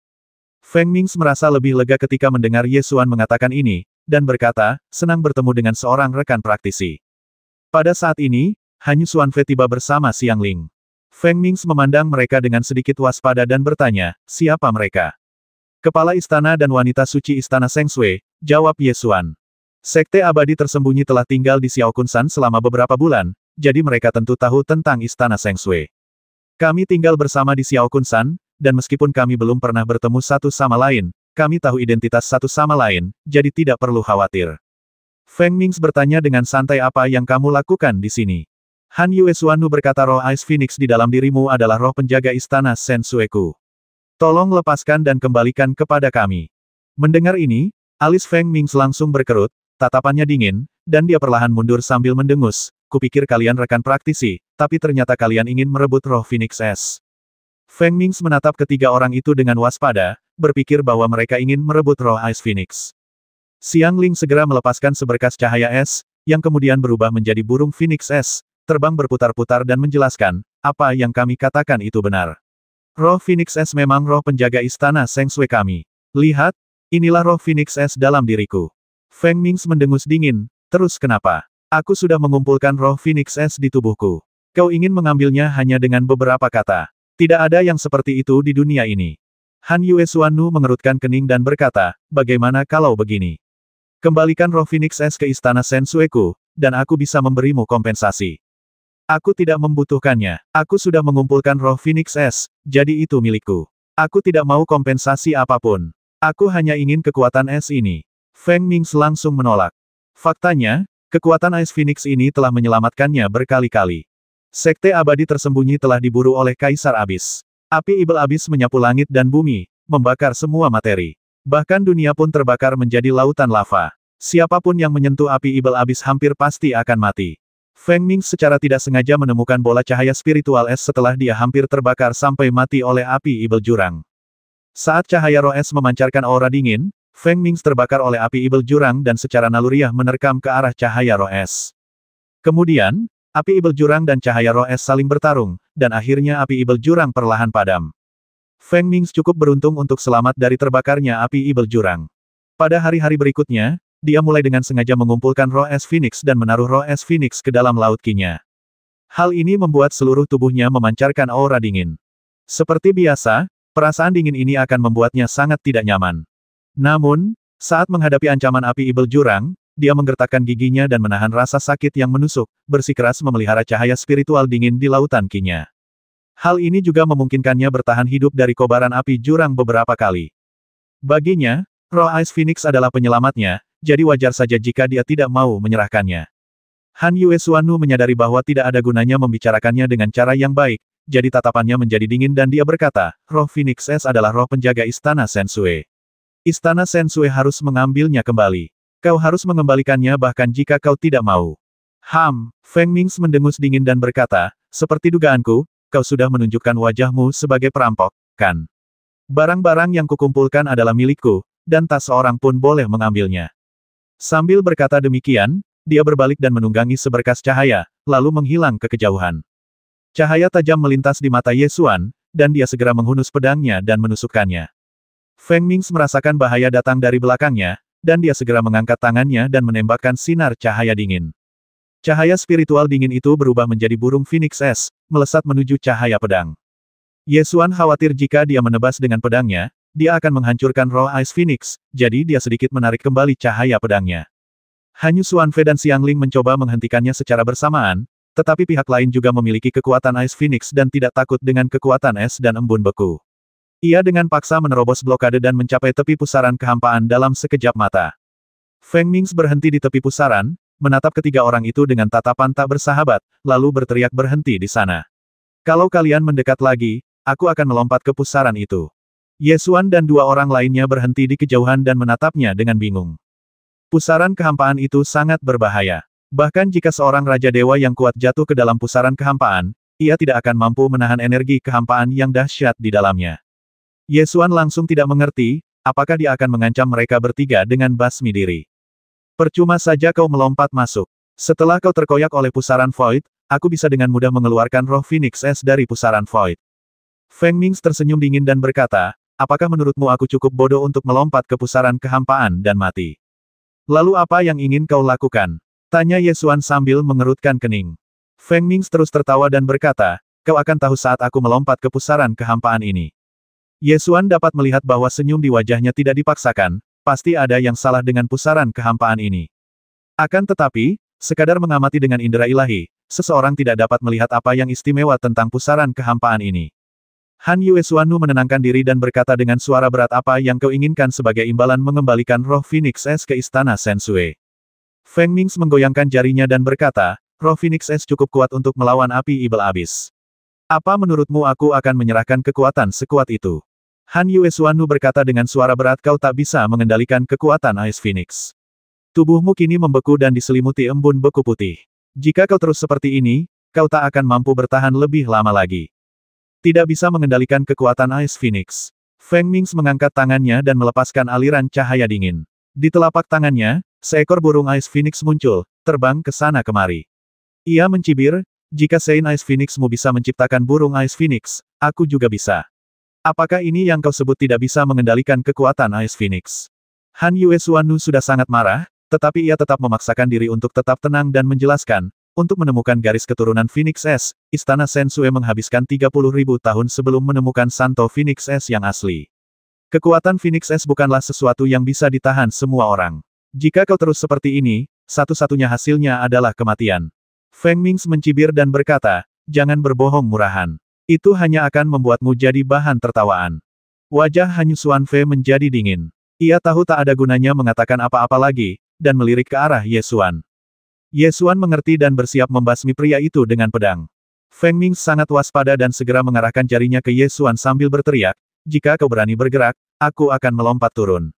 Feng Mings merasa lebih lega ketika mendengar Ye Xuan mengatakan ini, dan berkata, senang bertemu dengan seorang rekan praktisi. Pada saat ini, Hanyu Xuanfei tiba bersama Xiang Ling. Feng Mings memandang mereka dengan sedikit waspada dan bertanya, siapa mereka? Kepala istana dan wanita suci istana Seng Sui, jawab Ye Xuan. Sekte abadi tersembunyi telah tinggal di Xiao Kun-san selama beberapa bulan, jadi mereka tentu tahu tentang istana Seng Sui. Kami tinggal bersama di Xiao Kun-san, dan meskipun kami belum pernah bertemu satu sama lain, kami tahu identitas satu sama lain, jadi tidak perlu khawatir. Feng Mings bertanya dengan santai apa yang kamu lakukan di sini. Han Yuesuanu berkata roh Ice Phoenix di dalam dirimu adalah roh penjaga istana Sensueku. Tolong lepaskan dan kembalikan kepada kami. Mendengar ini, alis Feng Mings langsung berkerut, tatapannya dingin, dan dia perlahan mundur sambil mendengus. Kupikir kalian rekan praktisi, tapi ternyata kalian ingin merebut roh Phoenix S. Feng Mings menatap ketiga orang itu dengan waspada, berpikir bahwa mereka ingin merebut roh Ice Phoenix. Xiang Ling segera melepaskan seberkas cahaya es, yang kemudian berubah menjadi burung Phoenix S, terbang berputar-putar dan menjelaskan, apa yang kami katakan itu benar. Roh Phoenix S memang roh penjaga istana Seng Sui kami. Lihat, inilah roh Phoenix S dalam diriku. Feng Mings mendengus dingin, terus kenapa? Aku sudah mengumpulkan roh Phoenix S di tubuhku. Kau ingin mengambilnya hanya dengan beberapa kata. Tidak ada yang seperti itu di dunia ini. Han Yuesuanu mengerutkan kening dan berkata, bagaimana kalau begini? Kembalikan roh Phoenix S ke istana Sensueku, dan aku bisa memberimu kompensasi. Aku tidak membutuhkannya. Aku sudah mengumpulkan roh Phoenix S, jadi itu milikku. Aku tidak mau kompensasi apapun. Aku hanya ingin kekuatan es ini. Feng Mings langsung menolak. Faktanya, kekuatan Ice Phoenix ini telah menyelamatkannya berkali-kali. Sekte abadi tersembunyi telah diburu oleh Kaisar Abis. Api Ibel Abis menyapu langit dan bumi, membakar semua materi. Bahkan dunia pun terbakar menjadi lautan lava. Siapapun yang menyentuh api Ibel Abis hampir pasti akan mati. Feng Mings secara tidak sengaja menemukan bola cahaya spiritual es setelah dia hampir terbakar sampai mati oleh api Ibel Jurang. Saat cahaya roh es memancarkan aura dingin, Feng Mings terbakar oleh api Ibel Jurang dan secara naluriah menerkam ke arah cahaya roh es. Kemudian, api Ibel Jurang dan cahaya roh es saling bertarung, dan akhirnya api Ibel Jurang perlahan padam. Feng Mings cukup beruntung untuk selamat dari terbakarnya api Ibel Jurang. Pada hari-hari berikutnya, dia mulai dengan sengaja mengumpulkan roh es Phoenix dan menaruh roh es Phoenix ke dalam laut Qi-nya. Hal ini membuat seluruh tubuhnya memancarkan aura dingin. Seperti biasa, perasaan dingin ini akan membuatnya sangat tidak nyaman. Namun, saat menghadapi ancaman api Ibel Jurang, dia menggertakkan giginya dan menahan rasa sakit yang menusuk, bersikeras memelihara cahaya spiritual dingin di lautan Qi-nya. Hal ini juga memungkinkannya bertahan hidup dari kobaran api jurang beberapa kali. Baginya, roh Ice Phoenix adalah penyelamatnya, jadi wajar saja jika dia tidak mau menyerahkannya. Han Yuesuanu menyadari bahwa tidak ada gunanya membicarakannya dengan cara yang baik, jadi tatapannya menjadi dingin dan dia berkata, roh Phoenix S adalah roh penjaga istana Sensue. Istana Sensue harus mengambilnya kembali. Kau harus mengembalikannya bahkan jika kau tidak mau. Feng Mings mendengus dingin dan berkata, seperti dugaanku, kau sudah menunjukkan wajahmu sebagai perampok, kan? Barang-barang yang kukumpulkan adalah milikku, dan tak seorang pun boleh mengambilnya. Sambil berkata demikian, dia berbalik dan menunggangi seberkas cahaya, lalu menghilang ke kejauhan. Cahaya tajam melintas di mata Yesuan, dan dia segera menghunus pedangnya dan menusukkannya. Feng Mings merasakan bahaya datang dari belakangnya, dan dia segera mengangkat tangannya dan menembakkan sinar cahaya dingin. Cahaya spiritual dingin itu berubah menjadi burung Phoenix S, melesat menuju cahaya pedang. Yesuan khawatir jika dia menebas dengan pedangnya, dia akan menghancurkan roh Ice Phoenix, jadi dia sedikit menarik kembali cahaya pedangnya. Hanyu Xuanfei dan Xiang Ling mencoba menghentikannya secara bersamaan, tetapi pihak lain juga memiliki kekuatan Ice Phoenix dan tidak takut dengan kekuatan es dan embun beku. Ia dengan paksa menerobos blokade dan mencapai tepi pusaran kehampaan dalam sekejap mata. Feng Mings berhenti di tepi pusaran, menatap ketiga orang itu dengan tatapan tak bersahabat, lalu berteriak berhenti di sana. Kalau kalian mendekat lagi, aku akan melompat ke pusaran itu. Yesuan dan dua orang lainnya berhenti di kejauhan dan menatapnya dengan bingung. Pusaran kehampaan itu sangat berbahaya. Bahkan jika seorang Raja Dewa yang kuat jatuh ke dalam pusaran kehampaan, ia tidak akan mampu menahan energi kehampaan yang dahsyat di dalamnya. Yesuan langsung tidak mengerti, apakah dia akan mengancam mereka bertiga dengan basmi diri. Percuma saja kau melompat masuk. Setelah kau terkoyak oleh pusaran Void, aku bisa dengan mudah mengeluarkan roh Phoenix S dari pusaran Void. Feng Mings tersenyum dingin dan berkata, apakah menurutmu aku cukup bodoh untuk melompat ke pusaran kehampaan dan mati? Lalu apa yang ingin kau lakukan? Tanya Yesuan sambil mengerutkan kening. Feng Mings terus tertawa dan berkata, kau akan tahu saat aku melompat ke pusaran kehampaan ini. Yesuan dapat melihat bahwa senyum di wajahnya tidak dipaksakan, pasti ada yang salah dengan pusaran kehampaan ini. Akan tetapi, sekadar mengamati dengan indera ilahi, seseorang tidak dapat melihat apa yang istimewa tentang pusaran kehampaan ini. Han Yue Xuannu menenangkan diri dan berkata dengan suara berat, apa yang kau inginkan sebagai imbalan mengembalikan roh Phoenix S ke istana Sensue? Feng Mings menggoyangkan jarinya dan berkata, roh Phoenix S cukup kuat untuk melawan api ibel abis. Apa menurutmu aku akan menyerahkan kekuatan sekuat itu? Han Yue Xuannu berkata dengan suara berat, kau tak bisa mengendalikan kekuatan Ice Phoenix. Tubuhmu kini membeku dan diselimuti embun beku putih. Jika kau terus seperti ini, kau tak akan mampu bertahan lebih lama lagi. Tidak bisa mengendalikan kekuatan Ice Phoenix. Feng Mings mengangkat tangannya dan melepaskan aliran cahaya dingin. Di telapak tangannya, seekor burung Ice Phoenix muncul, terbang ke sana kemari. Ia mencibir, jika Saint Ice Phoenixmu bisa menciptakan burung Ice Phoenix, aku juga bisa. Apakah ini yang kau sebut tidak bisa mengendalikan kekuatan Ice Phoenix? Han Yue Xuannu sudah sangat marah, tetapi ia tetap memaksakan diri untuk tetap tenang dan menjelaskan, untuk menemukan garis keturunan Phoenix S, Istana Sensue menghabiskan 30.000 tahun sebelum menemukan Santo Phoenix S yang asli. Kekuatan Phoenix S bukanlah sesuatu yang bisa ditahan semua orang. Jika kau terus seperti ini, satu-satunya hasilnya adalah kematian. Feng Mings mencibir dan berkata, jangan berbohong murahan. Itu hanya akan membuatmu jadi bahan tertawaan. Wajah Han Xuanfei menjadi dingin. Ia tahu tak ada gunanya mengatakan apa-apa lagi, dan melirik ke arah Ye Xuan. Ye Xuan mengerti dan bersiap membasmi pria itu dengan pedang. Feng Mings sangat waspada dan segera mengarahkan jarinya ke Ye Xuan sambil berteriak, jika kau berani bergerak, aku akan melompat turun.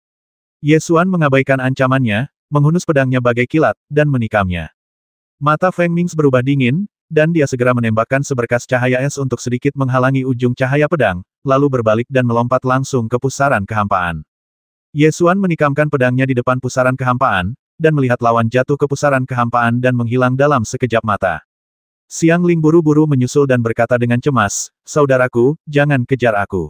Ye Xuan mengabaikan ancamannya, menghunus pedangnya bagai kilat, dan menikamnya. Mata Feng Mings berubah dingin, dan dia segera menembakkan seberkas cahaya es untuk sedikit menghalangi ujung cahaya pedang, lalu berbalik dan melompat langsung ke pusaran kehampaan. Ye Xuan menikamkan pedangnya di depan pusaran kehampaan, dan melihat lawan jatuh ke pusaran kehampaan dan menghilang dalam sekejap mata. Xiang Ling buru-buru menyusul dan berkata dengan cemas, saudaraku, jangan kejar aku.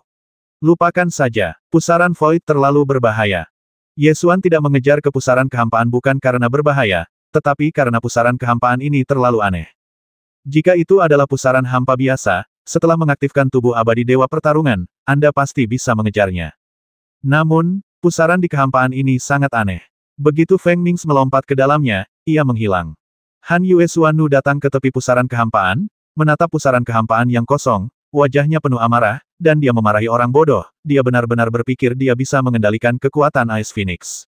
Lupakan saja, pusaran Void terlalu berbahaya. Ye Xuan tidak mengejar ke pusaran kehampaan bukan karena berbahaya, tetapi karena pusaran kehampaan ini terlalu aneh. Jika itu adalah pusaran hampa biasa, setelah mengaktifkan tubuh abadi Dewa Pertarungan, Anda pasti bisa mengejarnya. Namun, pusaran di kehampaan ini sangat aneh. Begitu Feng Mings melompat ke dalamnya, ia menghilang. Han Yue Xuannu datang ke tepi pusaran kehampaan, menatap pusaran kehampaan yang kosong, wajahnya penuh amarah, dan dia memarahi orang bodoh, dia benar-benar berpikir dia bisa mengendalikan kekuatan Ice Phoenix.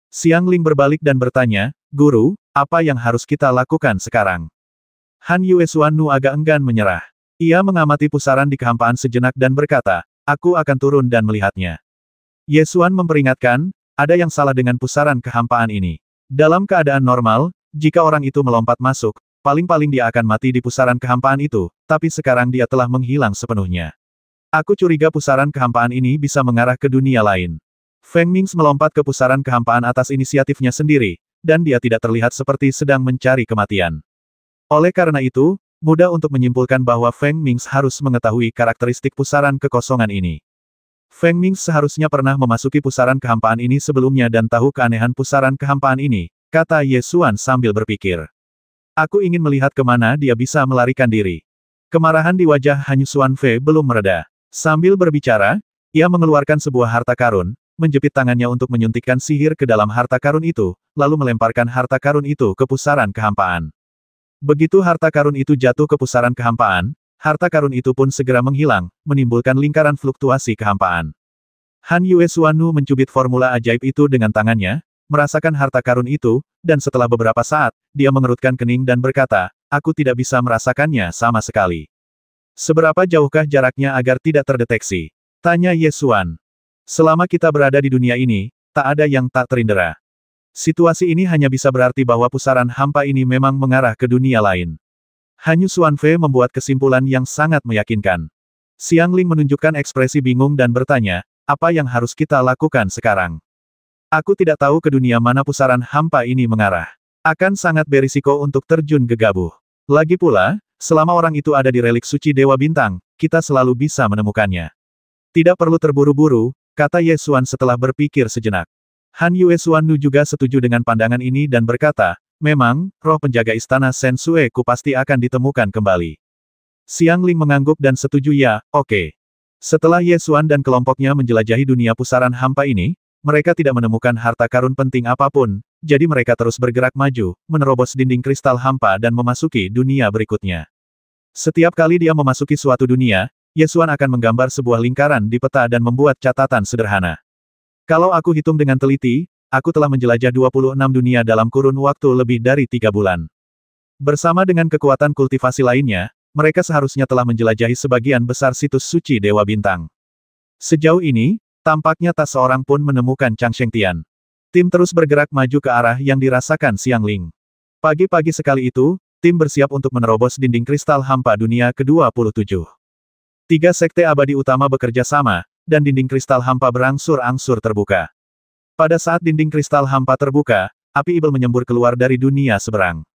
Xiang Ling berbalik dan bertanya, Guru, apa yang harus kita lakukan sekarang? Han Yue Xuannu agak enggan menyerah. Ia mengamati pusaran di kehampaan sejenak dan berkata, aku akan turun dan melihatnya. Ye Xuan memperingatkan, ada yang salah dengan pusaran kehampaan ini. Dalam keadaan normal, jika orang itu melompat masuk, paling-paling dia akan mati di pusaran kehampaan itu, tapi sekarang dia telah menghilang sepenuhnya. Aku curiga pusaran kehampaan ini bisa mengarah ke dunia lain. Feng Mings melompat ke pusaran kehampaan atas inisiatifnya sendiri, dan dia tidak terlihat seperti sedang mencari kematian. Oleh karena itu, mudah untuk menyimpulkan bahwa Feng Mings harus mengetahui karakteristik pusaran kekosongan ini. Feng Mings seharusnya pernah memasuki pusaran kehampaan ini sebelumnya dan tahu keanehan pusaran kehampaan ini, kata Ye Xuan sambil berpikir. Aku ingin melihat kemana dia bisa melarikan diri. Kemarahan di wajah Han Xuanfei belum mereda. Sambil berbicara, ia mengeluarkan sebuah harta karun, menjepit tangannya untuk menyuntikkan sihir ke dalam harta karun itu, lalu melemparkan harta karun itu ke pusaran kehampaan. Begitu harta karun itu jatuh ke pusaran kehampaan, harta karun itu pun segera menghilang, menimbulkan lingkaran fluktuasi kehampaan. Han Yue Xuannu mencubit formula ajaib itu dengan tangannya, merasakan harta karun itu, dan setelah beberapa saat, dia mengerutkan kening dan berkata, aku tidak bisa merasakannya sama sekali. Seberapa jauhkah jaraknya agar tidak terdeteksi? Tanya Ye Xuan. Selama kita berada di dunia ini, tak ada yang tak terindera. Situasi ini hanya bisa berarti bahwa pusaran hampa ini memang mengarah ke dunia lain. Han Xuanfei membuat kesimpulan yang sangat meyakinkan. Xiang Ling menunjukkan ekspresi bingung dan bertanya, apa yang harus kita lakukan sekarang? Aku tidak tahu ke dunia mana pusaran hampa ini mengarah. Akan sangat berisiko untuk terjun gegabah. Lagi pula, selama orang itu ada di relik suci Dewa Bintang, kita selalu bisa menemukannya. Tidak perlu terburu-buru, kata Ye Xuan setelah berpikir sejenak. Han Yue Xuannu juga setuju dengan pandangan ini dan berkata, memang, roh penjaga istana Sensue ku pasti akan ditemukan kembali. Xiang Ling mengangguk dan setuju ya, oke. Setelah Ye Xuan dan kelompoknya menjelajahi dunia pusaran hampa ini, mereka tidak menemukan harta karun penting apapun, jadi mereka terus bergerak maju, menerobos dinding kristal hampa dan memasuki dunia berikutnya. Setiap kali dia memasuki suatu dunia, Ye Xuan akan menggambar sebuah lingkaran di peta dan membuat catatan sederhana. Kalau aku hitung dengan teliti, aku telah menjelajah 26 dunia dalam kurun waktu lebih dari 3 bulan. Bersama dengan kekuatan kultivasi lainnya, mereka seharusnya telah menjelajahi sebagian besar situs suci Dewa Bintang. Sejauh ini, tampaknya tak seorang pun menemukan Chang Shengtian. Tim terus bergerak maju ke arah yang dirasakan Xiangling. Pagi-pagi sekali itu, tim bersiap untuk menerobos dinding kristal hampa dunia ke-27. 3 sekte abadi utama bekerja sama, dan dinding kristal hampa berangsur-angsur terbuka. Pada saat dinding kristal hampa terbuka, api ibel menyembur keluar dari dunia seberang.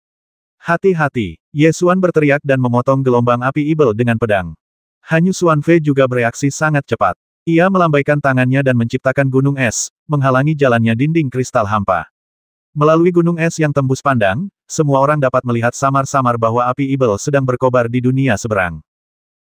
Hati-hati, Ye Xuan berteriak dan memotong gelombang api ibel dengan pedang. Hanyu Xuanfei juga bereaksi sangat cepat. Ia melambaikan tangannya dan menciptakan gunung es, menghalangi jalannya dinding kristal hampa. Melalui gunung es yang tembus pandang, semua orang dapat melihat samar-samar bahwa api ibel sedang berkobar di dunia seberang.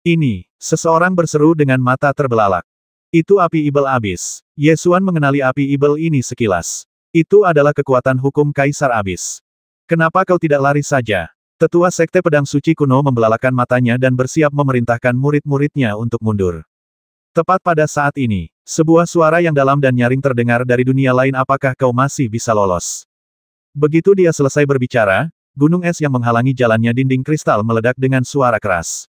Ini, seseorang berseru dengan mata terbelalak. Itu api ibel abis. Ye Xuan mengenali api ibel ini sekilas. Itu adalah kekuatan hukum Kaisar Abis. Kenapa kau tidak lari saja? Tetua Sekte Pedang Suci kuno membelalakan matanya dan bersiap memerintahkan murid-muridnya untuk mundur. Tepat pada saat ini, sebuah suara yang dalam dan nyaring terdengar dari dunia lain. Apakah kau masih bisa lolos? Begitu dia selesai berbicara, gunung es yang menghalangi jalannya dinding kristal meledak dengan suara keras.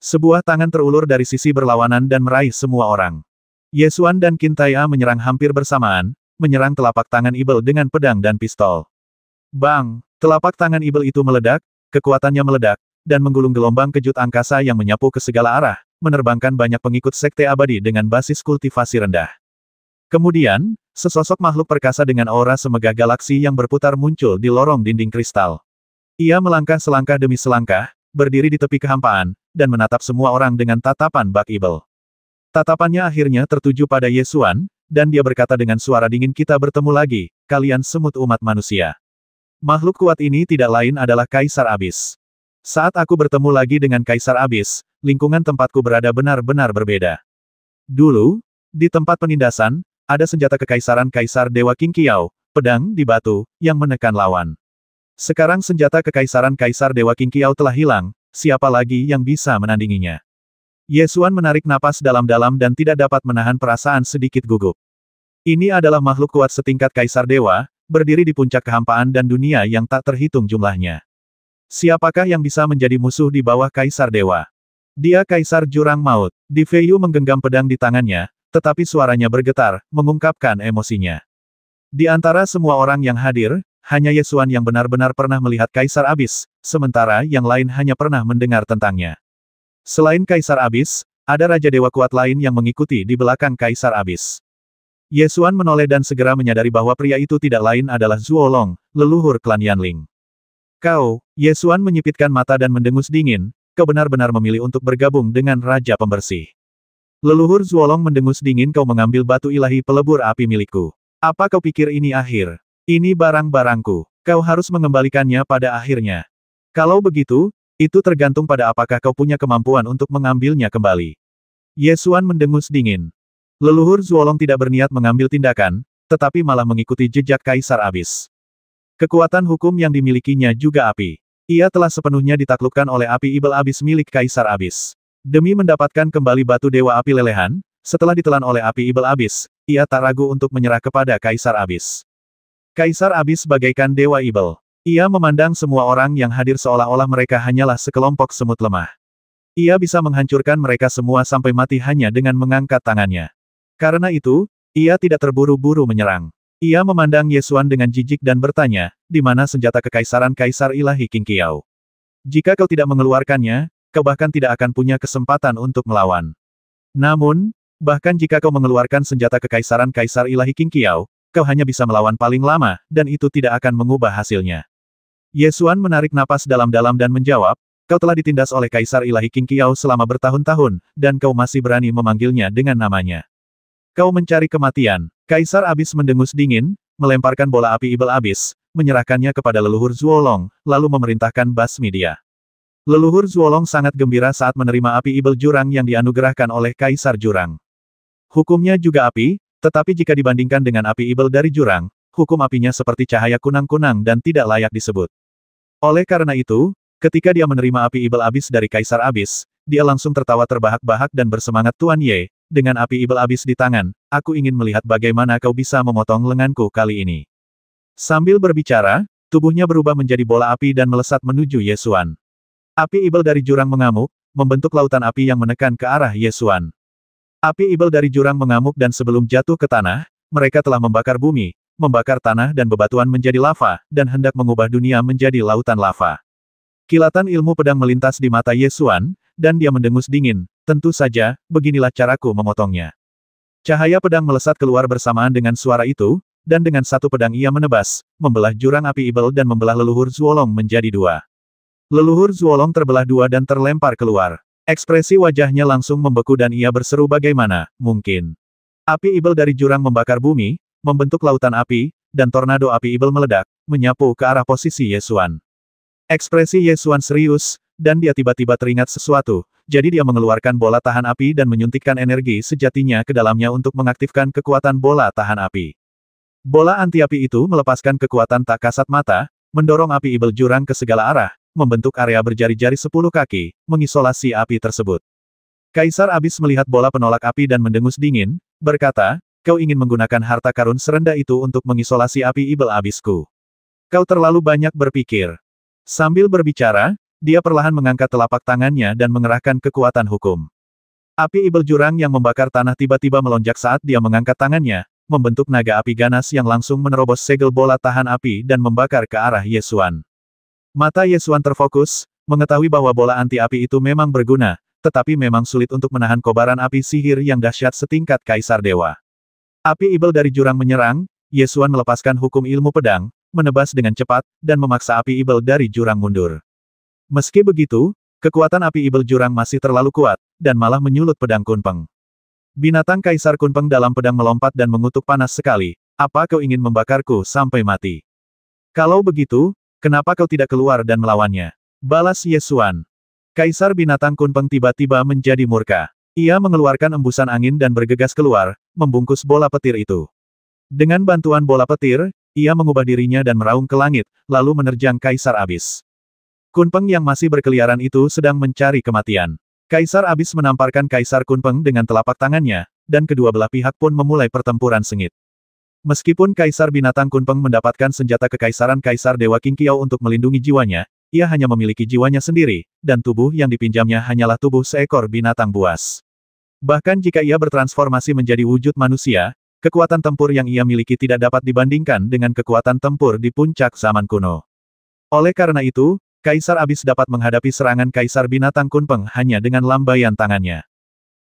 Sebuah tangan terulur dari sisi berlawanan dan meraih semua orang. Ye Xuan dan Qin Tai'a menyerang hampir bersamaan, menyerang telapak tangan ibel dengan pedang dan pistol. Bang! Telapak tangan ibel itu meledak, kekuatannya meledak, dan menggulung gelombang kejut angkasa yang menyapu ke segala arah, menerbangkan banyak pengikut sekte abadi dengan basis kultivasi rendah. Kemudian, sesosok makhluk perkasa dengan aura semegah galaksi yang berputar muncul di lorong dinding kristal. Ia melangkah selangkah demi selangkah, berdiri di tepi kehampaan, dan menatap semua orang dengan tatapan bak ibel. Tatapannya akhirnya tertuju pada Ye Xuan, dan dia berkata dengan suara dingin, kita bertemu lagi, kalian semut umat manusia. Makhluk kuat ini tidak lain adalah Kaisar Abis. Saat aku bertemu lagi dengan Kaisar Abis, lingkungan tempatku berada benar-benar berbeda. Dulu, di tempat penindasan, ada senjata kekaisaran Kaisar Dewa Qing Qiao, pedang di batu, yang menekan lawan. Sekarang senjata kekaisaran Kaisar Dewa Qing Qiao telah hilang, siapa lagi yang bisa menandinginya? Ye Xuan menarik napas dalam-dalam dan tidak dapat menahan perasaan sedikit gugup. Ini adalah makhluk kuat setingkat Kaisar Dewa, berdiri di puncak kehampaan dan dunia yang tak terhitung jumlahnya. Siapakah yang bisa menjadi musuh di bawah Kaisar Dewa? Dia Kaisar Jurang Maut. Di Fei Yu menggenggam pedang di tangannya, tetapi suaranya bergetar, mengungkapkan emosinya. Di antara semua orang yang hadir, hanya Ye Xuan yang benar-benar pernah melihat Kaisar Abis, sementara yang lain hanya pernah mendengar tentangnya. Selain Kaisar Abis, ada Raja Dewa kuat lain yang mengikuti di belakang Kaisar Abis. Ye Xuan menoleh dan segera menyadari bahwa pria itu tidak lain adalah Zuo Long, leluhur klan Yanling. Kau, Ye Xuan menyipitkan mata dan mendengus dingin, kau benar-benar memilih untuk bergabung dengan Raja Pembersih. Leluhur Zuo Long mendengus dingin, kau mengambil batu ilahi pelebur api milikku. Apa kau pikir ini akhir? Ini barang-barangku. Kau harus mengembalikannya pada akhirnya. Kalau begitu, itu tergantung pada apakah kau punya kemampuan untuk mengambilnya kembali. Ye Xuan mendengus dingin. Leluhur Zuolong tidak berniat mengambil tindakan, tetapi malah mengikuti jejak Kaisar Abis. Kekuatan hukum yang dimilikinya juga api. Ia telah sepenuhnya ditaklukkan oleh api ibel abis milik Kaisar Abis. Demi mendapatkan kembali batu dewa api lelehan, setelah ditelan oleh api ibel abis, ia tak ragu untuk menyerah kepada Kaisar Abis. Kaisar Abis bagaikan dewa ibel. Ia memandang semua orang yang hadir seolah-olah mereka hanyalah sekelompok semut lemah. Ia bisa menghancurkan mereka semua sampai mati hanya dengan mengangkat tangannya. Karena itu, ia tidak terburu-buru menyerang. Ia memandang Ye Xuan dengan jijik dan bertanya, di mana senjata kekaisaran Kaisar Ilahi Qing Qiao? Jika kau tidak mengeluarkannya, kau bahkan tidak akan punya kesempatan untuk melawan. Namun, bahkan jika kau mengeluarkan senjata kekaisaran Kaisar Ilahi Qing Qiao, kau hanya bisa melawan paling lama, dan itu tidak akan mengubah hasilnya. Ye Xuan menarik napas dalam-dalam dan menjawab, kau telah ditindas oleh Kaisar Ilahi Qing Qiao selama bertahun-tahun, dan kau masih berani memanggilnya dengan namanya. Kau mencari kematian. Kaisar Abis mendengus dingin, melemparkan bola api ibel abis, menyerahkannya kepada leluhur Zuolong, lalu memerintahkan basmi dia. Leluhur Zuolong sangat gembira saat menerima api ibel jurang yang dianugerahkan oleh Kaisar Jurang. Hukumnya juga api, tetapi jika dibandingkan dengan api ibel dari jurang, hukum apinya seperti cahaya kunang-kunang dan tidak layak disebut. Oleh karena itu, ketika dia menerima api ibel abis dari Kaisar Abis, dia langsung tertawa terbahak-bahak dan bersemangat Tuan Ye, dengan api ibel abis di tangan, aku ingin melihat bagaimana kau bisa memotong lenganku kali ini. Sambil berbicara, tubuhnya berubah menjadi bola api dan melesat menuju Ye Xuan. Api ibel dari jurang mengamuk, membentuk lautan api yang menekan ke arah Ye Xuan. Api ibel dari jurang mengamuk dan sebelum jatuh ke tanah, mereka telah membakar bumi, membakar tanah dan bebatuan menjadi lava, dan hendak mengubah dunia menjadi lautan lava. Kilatan ilmu pedang melintas di mata Ye Xuan, dan dia mendengus dingin, tentu saja, beginilah caraku memotongnya. Cahaya pedang melesat keluar bersamaan dengan suara itu, dan dengan satu pedang ia menebas, membelah jurang api ibel dan membelah leluhur Zuolong menjadi dua. Leluhur Zuolong terbelah dua dan terlempar keluar. Ekspresi wajahnya langsung membeku dan ia berseru bagaimana, mungkin. Api ibel dari jurang membakar bumi, membentuk lautan api, dan tornado api ibel meledak, menyapu ke arah posisi Ye Xuan. Ekspresi Ye Xuan serius, dan dia tiba-tiba teringat sesuatu, jadi dia mengeluarkan bola tahan api dan menyuntikkan energi sejatinya ke dalamnya untuk mengaktifkan kekuatan bola tahan api. Bola anti api itu melepaskan kekuatan tak kasat mata, mendorong api ibel jurang ke segala arah, membentuk area berjari-jari 10 kaki, mengisolasi api tersebut. Kaisar Abis melihat bola penolak api dan mendengus dingin, berkata, kau ingin menggunakan harta karun serendah itu untuk mengisolasi api ibel abisku. Kau terlalu banyak berpikir. Sambil berbicara, dia perlahan mengangkat telapak tangannya dan mengerahkan kekuatan hukum. Api ibel jurang yang membakar tanah tiba-tiba melonjak saat dia mengangkat tangannya, membentuk naga api ganas yang langsung menerobos segel bola tahan api dan membakar ke arah Ye Xuan. Mata Ye Xuan terfokus, mengetahui bahwa bola anti api itu memang berguna, tetapi memang sulit untuk menahan kobaran api sihir yang dahsyat setingkat Kaisar Dewa. Api ibel dari jurang menyerang, Ye Xuan melepaskan hukum ilmu pedang, menebas dengan cepat, dan memaksa api ibel dari jurang mundur. Meski begitu, kekuatan api ibel jurang masih terlalu kuat, dan malah menyulut pedang Kunpeng. Binatang Kaisar Kunpeng dalam pedang melompat dan mengutuk panas sekali, apa kau ingin membakarku sampai mati? Kalau begitu, kenapa kau tidak keluar dan melawannya? Balas Ye Xuan. Kaisar binatang Kunpeng tiba-tiba menjadi murka. Ia mengeluarkan embusan angin dan bergegas keluar, membungkus bola petir itu. Dengan bantuan bola petir, ia mengubah dirinya dan meraung ke langit, lalu menerjang Kaisar Abis. Kunpeng yang masih berkeliaran itu sedang mencari kematian. Kaisar Abis menamparkan Kaisar Kunpeng dengan telapak tangannya, dan kedua belah pihak pun memulai pertempuran sengit. Meskipun Kaisar binatang Kunpeng mendapatkan senjata kekaisaran Kaisar Dewa Qingqiao untuk melindungi jiwanya, ia hanya memiliki jiwanya sendiri, dan tubuh yang dipinjamnya hanyalah tubuh seekor binatang buas. Bahkan jika ia bertransformasi menjadi wujud manusia, kekuatan tempur yang ia miliki tidak dapat dibandingkan dengan kekuatan tempur di puncak zaman kuno. Oleh karena itu, Kaisar Abis dapat menghadapi serangan Kaisar binatang Kunpeng hanya dengan lambaian tangannya.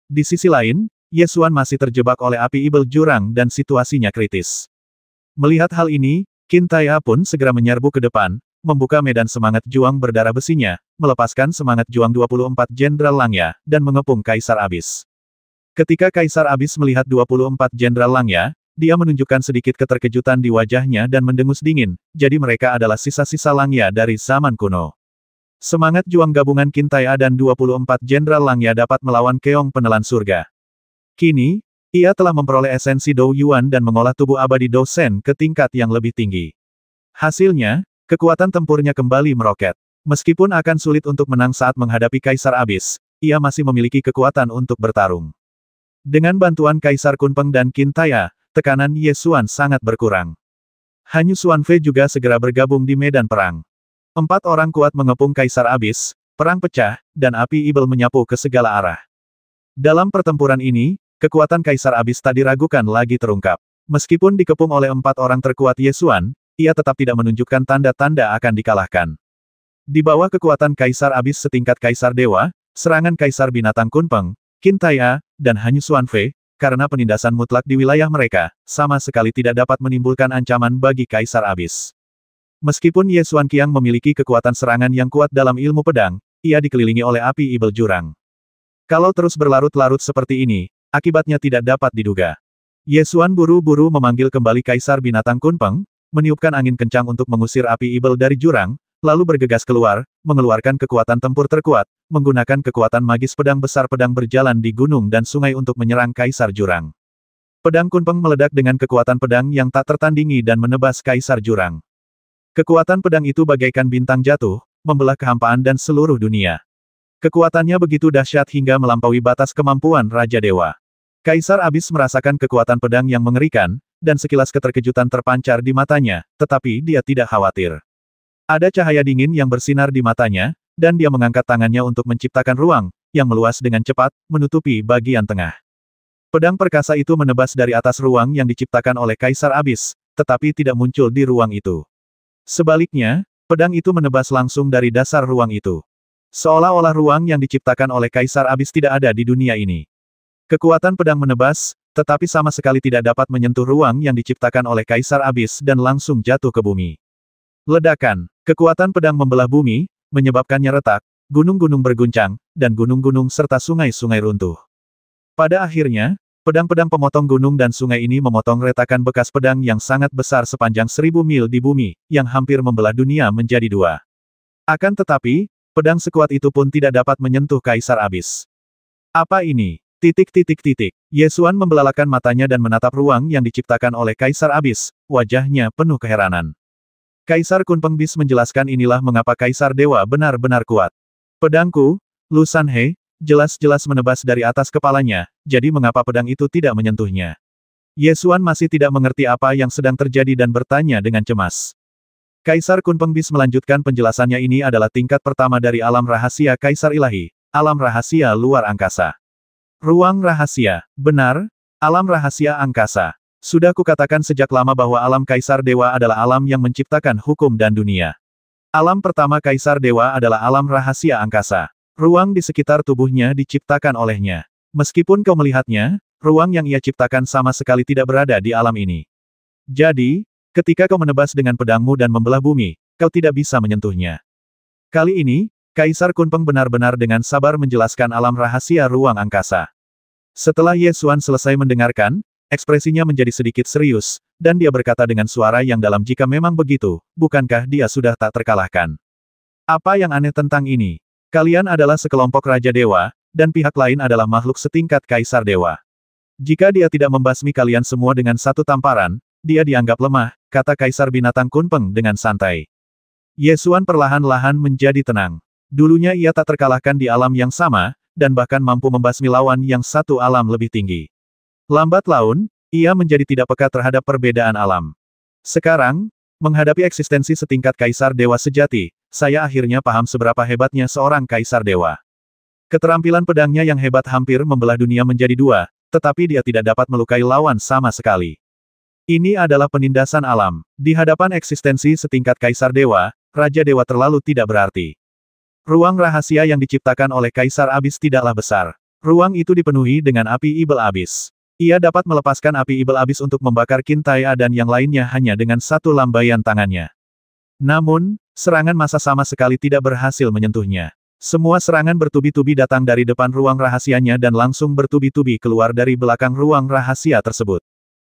Di sisi lain, Ye Xuan masih terjebak oleh api ibel jurang dan situasinya kritis. Melihat hal ini, Qin Taiya pun segera menyerbu ke depan, membuka medan semangat juang berdarah besinya, melepaskan semangat juang 24 Jenderal Langya, dan mengepung Kaisar Abis. Ketika Kaisar Abis melihat 24 Jenderal Langya, dia menunjukkan sedikit keterkejutan di wajahnya dan mendengus dingin, jadi mereka adalah sisa-sisa Langya dari zaman kuno. Semangat juang gabungan Qin Taiya dan 24 Jenderal Langya dapat melawan Keong Penelan Surga. Kini, ia telah memperoleh esensi Dou Yuan dan mengolah tubuh abadi Dou Shen ke tingkat yang lebih tinggi. Hasilnya, kekuatan tempurnya kembali meroket. Meskipun akan sulit untuk menang saat menghadapi Kaisar Abis, ia masih memiliki kekuatan untuk bertarung. Dengan bantuan Kaisar Kunpeng dan Qin Taiya, tekanan Ye Xuan sangat berkurang. Hanyu Xuanfei juga segera bergabung di medan perang. 4 orang kuat mengepung Kaisar Abis, perang pecah, dan api ibel menyapu ke segala arah. Dalam pertempuran ini, kekuatan Kaisar Abis tak diragukan lagi terungkap. Meskipun dikepung oleh 4 orang terkuat Ye Xuan, ia tetap tidak menunjukkan tanda-tanda akan dikalahkan. Di bawah kekuatan Kaisar Abis setingkat Kaisar Dewa, serangan Kaisar binatang Kunpeng, Qin Taiya, dan Hanyu Xuanfei, karena penindasan mutlak di wilayah mereka, sama sekali tidak dapat menimbulkan ancaman bagi Kaisar Abis. Meskipun Ye Xuanqiang memiliki kekuatan serangan yang kuat dalam ilmu pedang, ia dikelilingi oleh api ibel jurang. Kalau terus berlarut-larut seperti ini, akibatnya tidak dapat diduga. Ye Xuan buru-buru memanggil kembali Kaisar binatang Kunpeng, meniupkan angin kencang untuk mengusir api ibel dari jurang, lalu bergegas keluar, mengeluarkan kekuatan tempur terkuat, menggunakan kekuatan magis pedang besar pedang berjalan di gunung dan sungai untuk menyerang Kaisar Jurang. Pedang Kunpeng meledak dengan kekuatan pedang yang tak tertandingi dan menebas Kaisar Jurang. Kekuatan pedang itu bagaikan bintang jatuh, membelah kehampaan dan seluruh dunia. Kekuatannya begitu dahsyat hingga melampaui batas kemampuan Raja Dewa. Kaisar Abyss merasakan kekuatan pedang yang mengerikan, dan sekilas keterkejutan terpancar di matanya, tetapi dia tidak khawatir. Ada cahaya dingin yang bersinar di matanya, dan dia mengangkat tangannya untuk menciptakan ruang, yang meluas dengan cepat, menutupi bagian tengah. Pedang perkasa itu menebas dari atas ruang yang diciptakan oleh Kaisar Abyss, tetapi tidak muncul di ruang itu. Sebaliknya, pedang itu menebas langsung dari dasar ruang itu. Seolah-olah ruang yang diciptakan oleh Kaisar Abyss tidak ada di dunia ini. Kekuatan pedang menebas, tetapi sama sekali tidak dapat menyentuh ruang yang diciptakan oleh Kaisar Abyss dan langsung jatuh ke bumi. Ledakan, kekuatan pedang membelah bumi, menyebabkannya retak, gunung-gunung berguncang, dan gunung-gunung serta sungai-sungai runtuh. Pada akhirnya, pedang-pedang pemotong gunung dan sungai ini memotong retakan bekas pedang yang sangat besar sepanjang 1000 mil di bumi, yang hampir membelah dunia menjadi dua. Akan tetapi, pedang sekuat itu pun tidak dapat menyentuh Kaisar Abyss. Apa ini? Ye Xuan membelalakan matanya dan menatap ruang yang diciptakan oleh Kaisar Abyss, wajahnya penuh keheranan. Kaisar Kunpeng Bis menjelaskan inilah mengapa Kaisar Dewa benar-benar kuat. Pedangku, Lu Sanhe, jelas-jelas menebas dari atas kepalanya, jadi mengapa pedang itu tidak menyentuhnya? Ye Xuan masih tidak mengerti apa yang sedang terjadi dan bertanya dengan cemas. Kaisar Kunpeng Bis melanjutkan penjelasannya, ini adalah tingkat pertama dari alam rahasia Kaisar Ilahi, alam rahasia luar angkasa. Ruang rahasia, benar, alam rahasia angkasa. Sudah kukatakan sejak lama bahwa alam Kaisar Dewa adalah alam yang menciptakan hukum dan dunia. Alam pertama Kaisar Dewa adalah alam rahasia angkasa. Ruang di sekitar tubuhnya diciptakan olehnya. Meskipun kau melihatnya, ruang yang ia ciptakan sama sekali tidak berada di alam ini. Jadi, ketika kau menebas dengan pedangmu dan membelah bumi, kau tidak bisa menyentuhnya. Kali ini, Kaisar Kunpeng benar-benar dengan sabar menjelaskan alam rahasia ruang angkasa. Setelah Ye Xuan selesai mendengarkan, ekspresinya menjadi sedikit serius, dan dia berkata dengan suara yang dalam, jika memang begitu, bukankah dia sudah tak terkalahkan? Apa yang aneh tentang ini? Kalian adalah sekelompok Raja Dewa, dan pihak lain adalah makhluk setingkat Kaisar Dewa. Jika dia tidak membasmi kalian semua dengan satu tamparan, dia dianggap lemah, kata Kaisar Binatang Kunpeng dengan santai. Ye Xuan perlahan-lahan menjadi tenang. Dulunya ia tak terkalahkan di alam yang sama, dan bahkan mampu membasmi lawan yang satu alam lebih tinggi. Lambat laun, ia menjadi tidak peka terhadap perbedaan alam. Sekarang, menghadapi eksistensi setingkat Kaisar Dewa sejati, saya akhirnya paham seberapa hebatnya seorang Kaisar Dewa. Keterampilan pedangnya yang hebat hampir membelah dunia menjadi dua, tetapi dia tidak dapat melukai lawan sama sekali. Ini adalah penindasan alam. Di hadapan eksistensi setingkat Kaisar Dewa, Raja Dewa terlalu tidak berarti. Ruang rahasia yang diciptakan oleh Kaisar Abyss tidaklah besar. Ruang itu dipenuhi dengan api Ibel Abyss. Ia dapat melepaskan api Ibel Abyss untuk membakar Qintaya dan yang lainnya hanya dengan satu lambaian tangannya. Namun, serangan massa sama sekali tidak berhasil menyentuhnya. Semua serangan bertubi-tubi datang dari depan ruang rahasianya dan langsung bertubi-tubi keluar dari belakang ruang rahasia tersebut.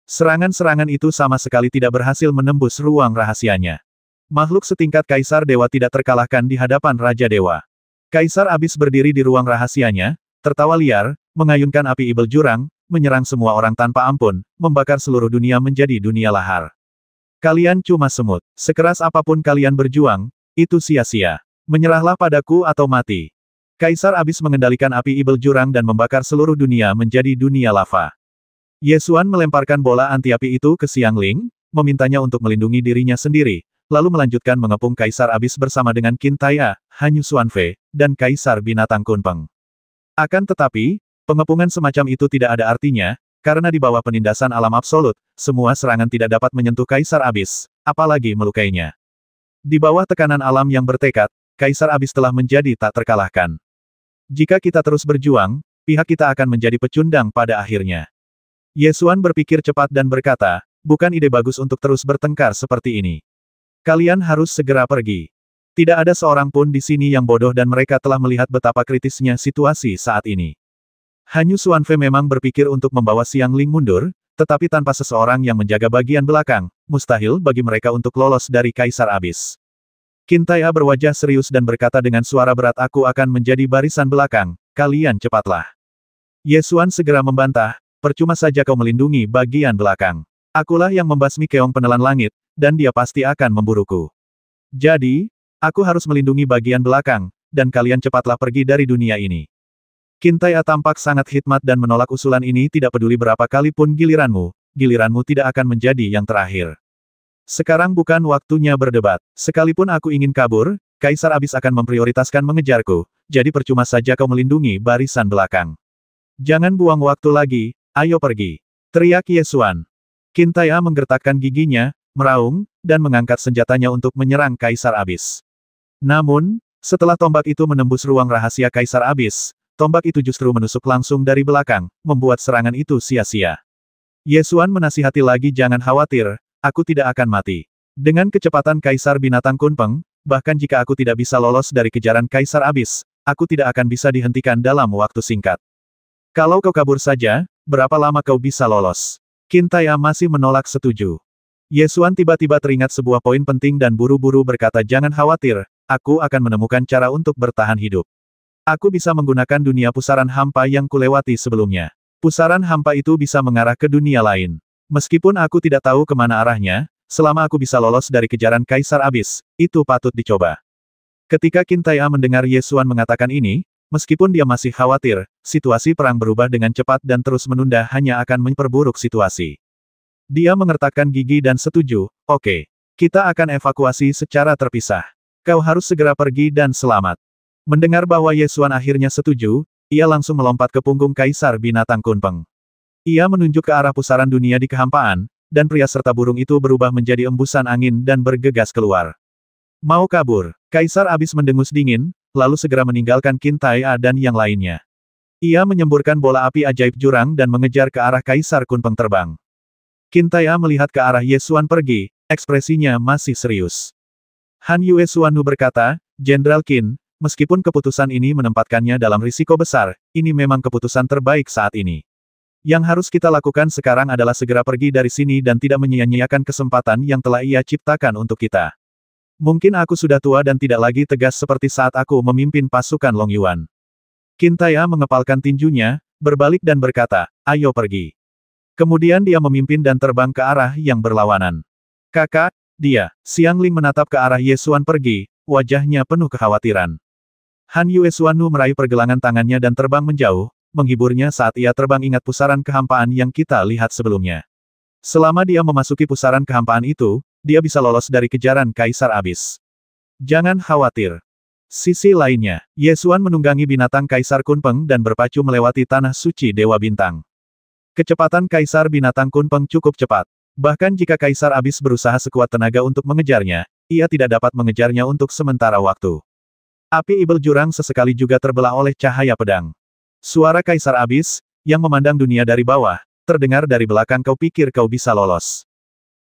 Serangan-serangan itu sama sekali tidak berhasil menembus ruang rahasianya. Makhluk setingkat Kaisar Dewa tidak terkalahkan di hadapan Raja Dewa. Kaisar Abyss berdiri di ruang rahasianya, tertawa liar, mengayunkan api Ibel Jurang, menyerang semua orang tanpa ampun, membakar seluruh dunia menjadi dunia lahar. Kalian cuma semut. Sekeras apapun kalian berjuang, itu sia-sia. Menyerahlah padaku atau mati. Kaisar Abyss mengendalikan api Ibel Jurang dan membakar seluruh dunia menjadi dunia lava. Ye Xuan melemparkan bola anti-api itu ke Xiangling, memintanya untuk melindungi dirinya sendiri, lalu melanjutkan mengepung Kaisar Abyss bersama dengan Qintaya, Hanyu Xuanfei, dan Kaisar Binatang Kunpeng. Akan tetapi, pengepungan semacam itu tidak ada artinya, karena di bawah penindasan alam absolut, semua serangan tidak dapat menyentuh Kaisar Abyss, apalagi melukainya. Di bawah tekanan alam yang bertekad, Kaisar Abyss telah menjadi tak terkalahkan. Jika kita terus berjuang, pihak kita akan menjadi pecundang pada akhirnya. Ye Xuan berpikir cepat dan berkata, bukan ide bagus untuk terus bertengkar seperti ini. Kalian harus segera pergi. Tidak ada seorang pun di sini yang bodoh dan mereka telah melihat betapa kritisnya situasi saat ini. Hanyu Xuanfei memang berpikir untuk membawa Xiangling mundur, tetapi tanpa seseorang yang menjaga bagian belakang, mustahil bagi mereka untuk lolos dari Kaisar Abyss. Qintaya berwajah serius dan berkata dengan suara berat, aku akan menjadi barisan belakang, kalian cepatlah. Ye Xuan segera membantah, percuma saja kau melindungi bagian belakang. Akulah yang membasmi keong penelan langit, dan dia pasti akan memburuku. Jadi, aku harus melindungi bagian belakang, dan kalian cepatlah pergi dari dunia ini. Qin Tai tampak sangat hikmat dan menolak usulan ini tidak peduli berapa kali pun giliranmu tidak akan menjadi yang terakhir. Sekarang bukan waktunya berdebat. Sekalipun aku ingin kabur, Kaisar Abyss akan memprioritaskan mengejarku, jadi percuma saja kau melindungi barisan belakang. Jangan buang waktu lagi, ayo pergi. Teriak Ye Xuan. Qin Tai menggertakkan giginya, meraung, dan mengangkat senjatanya untuk menyerang Kaisar Abyss. Namun, setelah tombak itu menembus ruang rahasia Kaisar Abyss, tombak itu justru menusuk langsung dari belakang, membuat serangan itu sia-sia. Ye Xuan menasihati lagi, jangan khawatir, aku tidak akan mati. Dengan kecepatan Kaisar Binatang Kunpeng, bahkan jika aku tidak bisa lolos dari kejaran Kaisar Abyss, aku tidak akan bisa dihentikan dalam waktu singkat. Kalau kau kabur saja, berapa lama kau bisa lolos? Qin Tai masih menolak setuju. Ye Xuan tiba-tiba teringat sebuah poin penting dan buru-buru berkata, jangan khawatir, aku akan menemukan cara untuk bertahan hidup. Aku bisa menggunakan dunia pusaran hampa yang kulewati sebelumnya. Pusaran hampa itu bisa mengarah ke dunia lain. Meskipun aku tidak tahu kemana arahnya, selama aku bisa lolos dari kejaran Kaisar Abyss, itu patut dicoba. Ketika Qin Tai mendengar Ye Xuan mengatakan ini, meskipun dia masih khawatir, situasi perang berubah dengan cepat dan terus menunda hanya akan memperburuk situasi. Dia mengertakkan gigi dan setuju, oke. Kita akan evakuasi secara terpisah. Kau harus segera pergi dan selamat. Mendengar bahwa Ye Xuan akhirnya setuju, ia langsung melompat ke punggung Kaisar Binatang Kunpeng. Ia menunjuk ke arah pusaran dunia di kehampaan, dan pria serta burung itu berubah menjadi embusan angin dan bergegas keluar. Mau kabur, Kaisar Abyss mendengus dingin, lalu segera meninggalkan Qin Tai dan yang lainnya. Ia menyemburkan bola api ajaib jurang dan mengejar ke arah Kaisar Kunpeng terbang. Qin Tai melihat ke arah Ye Xuan pergi, ekspresinya masih serius. Han Yue Xuanu berkata, Jenderal Qin, meskipun keputusan ini menempatkannya dalam risiko besar, ini memang keputusan terbaik saat ini. Yang harus kita lakukan sekarang adalah segera pergi dari sini dan tidak menyia-nyiakan kesempatan yang telah ia ciptakan untuk kita. Mungkin aku sudah tua dan tidak lagi tegas seperti saat aku memimpin pasukan Long Yuan. Qin Tai mengepalkan tinjunya, berbalik dan berkata, ayo pergi. Kemudian dia memimpin dan terbang ke arah yang berlawanan. Kakak, dia, Xiang Ling menatap ke arah Ye Xuan pergi, wajahnya penuh kekhawatiran. Han Yue Xuanu meraih pergelangan tangannya dan terbang menjauh, menghiburnya saat ia terbang ingat pusaran kehampaan yang kita lihat sebelumnya. Selama dia memasuki pusaran kehampaan itu, dia bisa lolos dari kejaran Kaisar Abyss. Jangan khawatir. Sisi lainnya, Ye Xuan menunggangi binatang Kaisar Kunpeng dan berpacu melewati tanah suci Dewa Bintang. Kecepatan Kaisar Binatang Kunpeng cukup cepat. Bahkan jika Kaisar Abyss berusaha sekuat tenaga untuk mengejarnya, ia tidak dapat mengejarnya untuk sementara waktu. Api ibel jurang sesekali juga terbelah oleh cahaya pedang. Suara Kaisar Abyss, yang memandang dunia dari bawah, terdengar dari belakang. Kau pikir kau bisa lolos?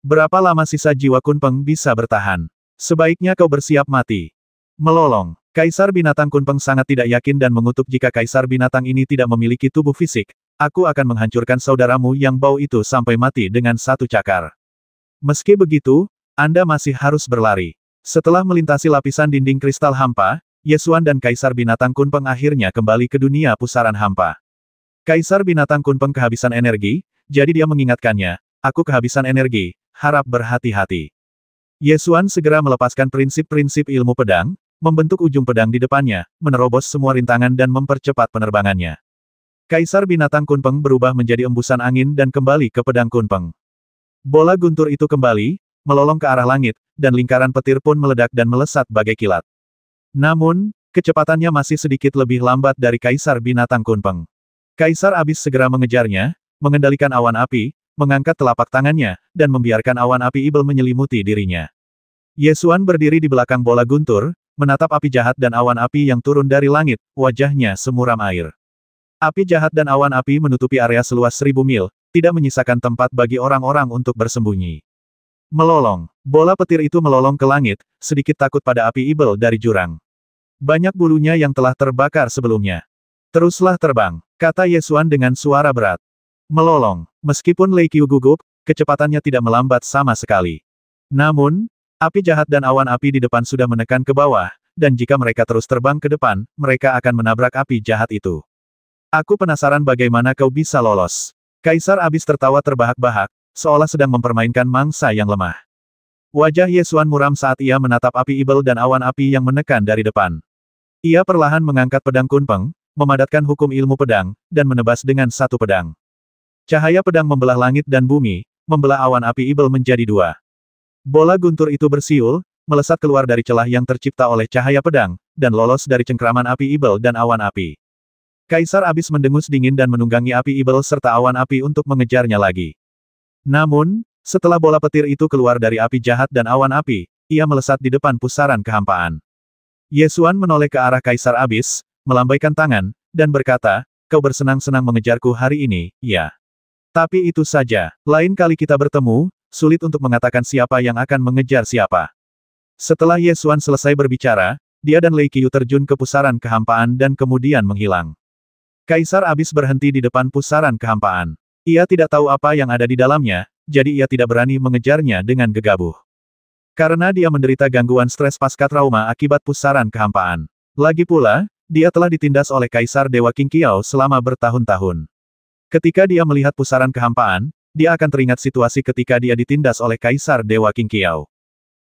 Berapa lama sisa jiwa Kunpeng bisa bertahan? Sebaiknya kau bersiap mati. Melolong. Kaisar Binatang Kunpeng sangat tidak yakin dan mengutuk, jika Kaisar Binatang ini tidak memiliki tubuh fisik, aku akan menghancurkan saudaramu yang bau itu sampai mati dengan satu cakar. Meski begitu, Anda masih harus berlari. Setelah melintasi lapisan dinding kristal hampa, Ye Xuan dan Kaisar Binatang Kunpeng akhirnya kembali ke dunia pusaran hampa. Kaisar Binatang Kunpeng kehabisan energi, jadi dia mengingatkannya, aku kehabisan energi, harap berhati-hati. Ye Xuan segera melepaskan prinsip-prinsip ilmu pedang, membentuk ujung pedang di depannya, menerobos semua rintangan dan mempercepat penerbangannya. Kaisar Binatang Kunpeng berubah menjadi embusan angin dan kembali ke pedang Kunpeng. Bola guntur itu kembali, melolong ke arah langit, dan lingkaran petir pun meledak dan melesat bagai kilat. Namun, kecepatannya masih sedikit lebih lambat dari Kaisar Binatang Kunpeng. Kaisar Abyss segera mengejarnya, mengendalikan awan api, mengangkat telapak tangannya, dan membiarkan awan api ibel menyelimuti dirinya. Ye Xuan berdiri di belakang bola guntur, menatap api jahat dan awan api yang turun dari langit, wajahnya semuram air. Api jahat dan awan api menutupi area seluas 1000 mil, tidak menyisakan tempat bagi orang-orang untuk bersembunyi. Melolong. Bola petir itu melolong ke langit, sedikit takut pada api ibel dari jurang. Banyak bulunya yang telah terbakar sebelumnya. Teruslah terbang, kata Ye Xuan dengan suara berat. Melolong. Meskipun Lei Qiu gugup, kecepatannya tidak melambat sama sekali. Namun, api jahat dan awan api di depan sudah menekan ke bawah, dan jika mereka terus terbang ke depan, mereka akan menabrak api jahat itu. Aku penasaran bagaimana kau bisa lolos. Kaisar Abyss tertawa terbahak-bahak, seolah sedang mempermainkan mangsa yang lemah. Wajah Ye Xuan muram saat ia menatap api ibel dan awan api yang menekan dari depan. Ia perlahan mengangkat pedang kunpeng, memadatkan hukum ilmu pedang, dan menebas dengan satu pedang. Cahaya pedang membelah langit dan bumi, membelah awan api ibel menjadi dua. Bola guntur itu bersiul, melesat keluar dari celah yang tercipta oleh cahaya pedang, dan lolos dari cengkraman api ibel dan awan api. Kaisar Abis mendengus dingin dan menunggangi api ibel serta awan api untuk mengejarnya lagi. Namun, setelah bola petir itu keluar dari api jahat dan awan api, ia melesat di depan pusaran kehampaan. Ye Xuan menoleh ke arah Kaisar Abis, melambaikan tangan, dan berkata, "Kau bersenang-senang mengejarku hari ini, ya. Tapi itu saja, lain kali kita bertemu, sulit untuk mengatakan siapa yang akan mengejar siapa." Setelah Ye Xuan selesai berbicara, dia dan Lei Qiu terjun ke pusaran kehampaan dan kemudian menghilang. Kaisar Abis berhenti di depan pusaran kehampaan. Ia tidak tahu apa yang ada di dalamnya, jadi ia tidak berani mengejarnya dengan gegabah. Karena dia menderita gangguan stres pasca trauma akibat pusaran kehampaan. Lagi pula, dia telah ditindas oleh Kaisar Dewa Qingqiao selama bertahun-tahun. Ketika dia melihat pusaran kehampaan, dia akan teringat situasi ketika dia ditindas oleh Kaisar Dewa Qingqiao.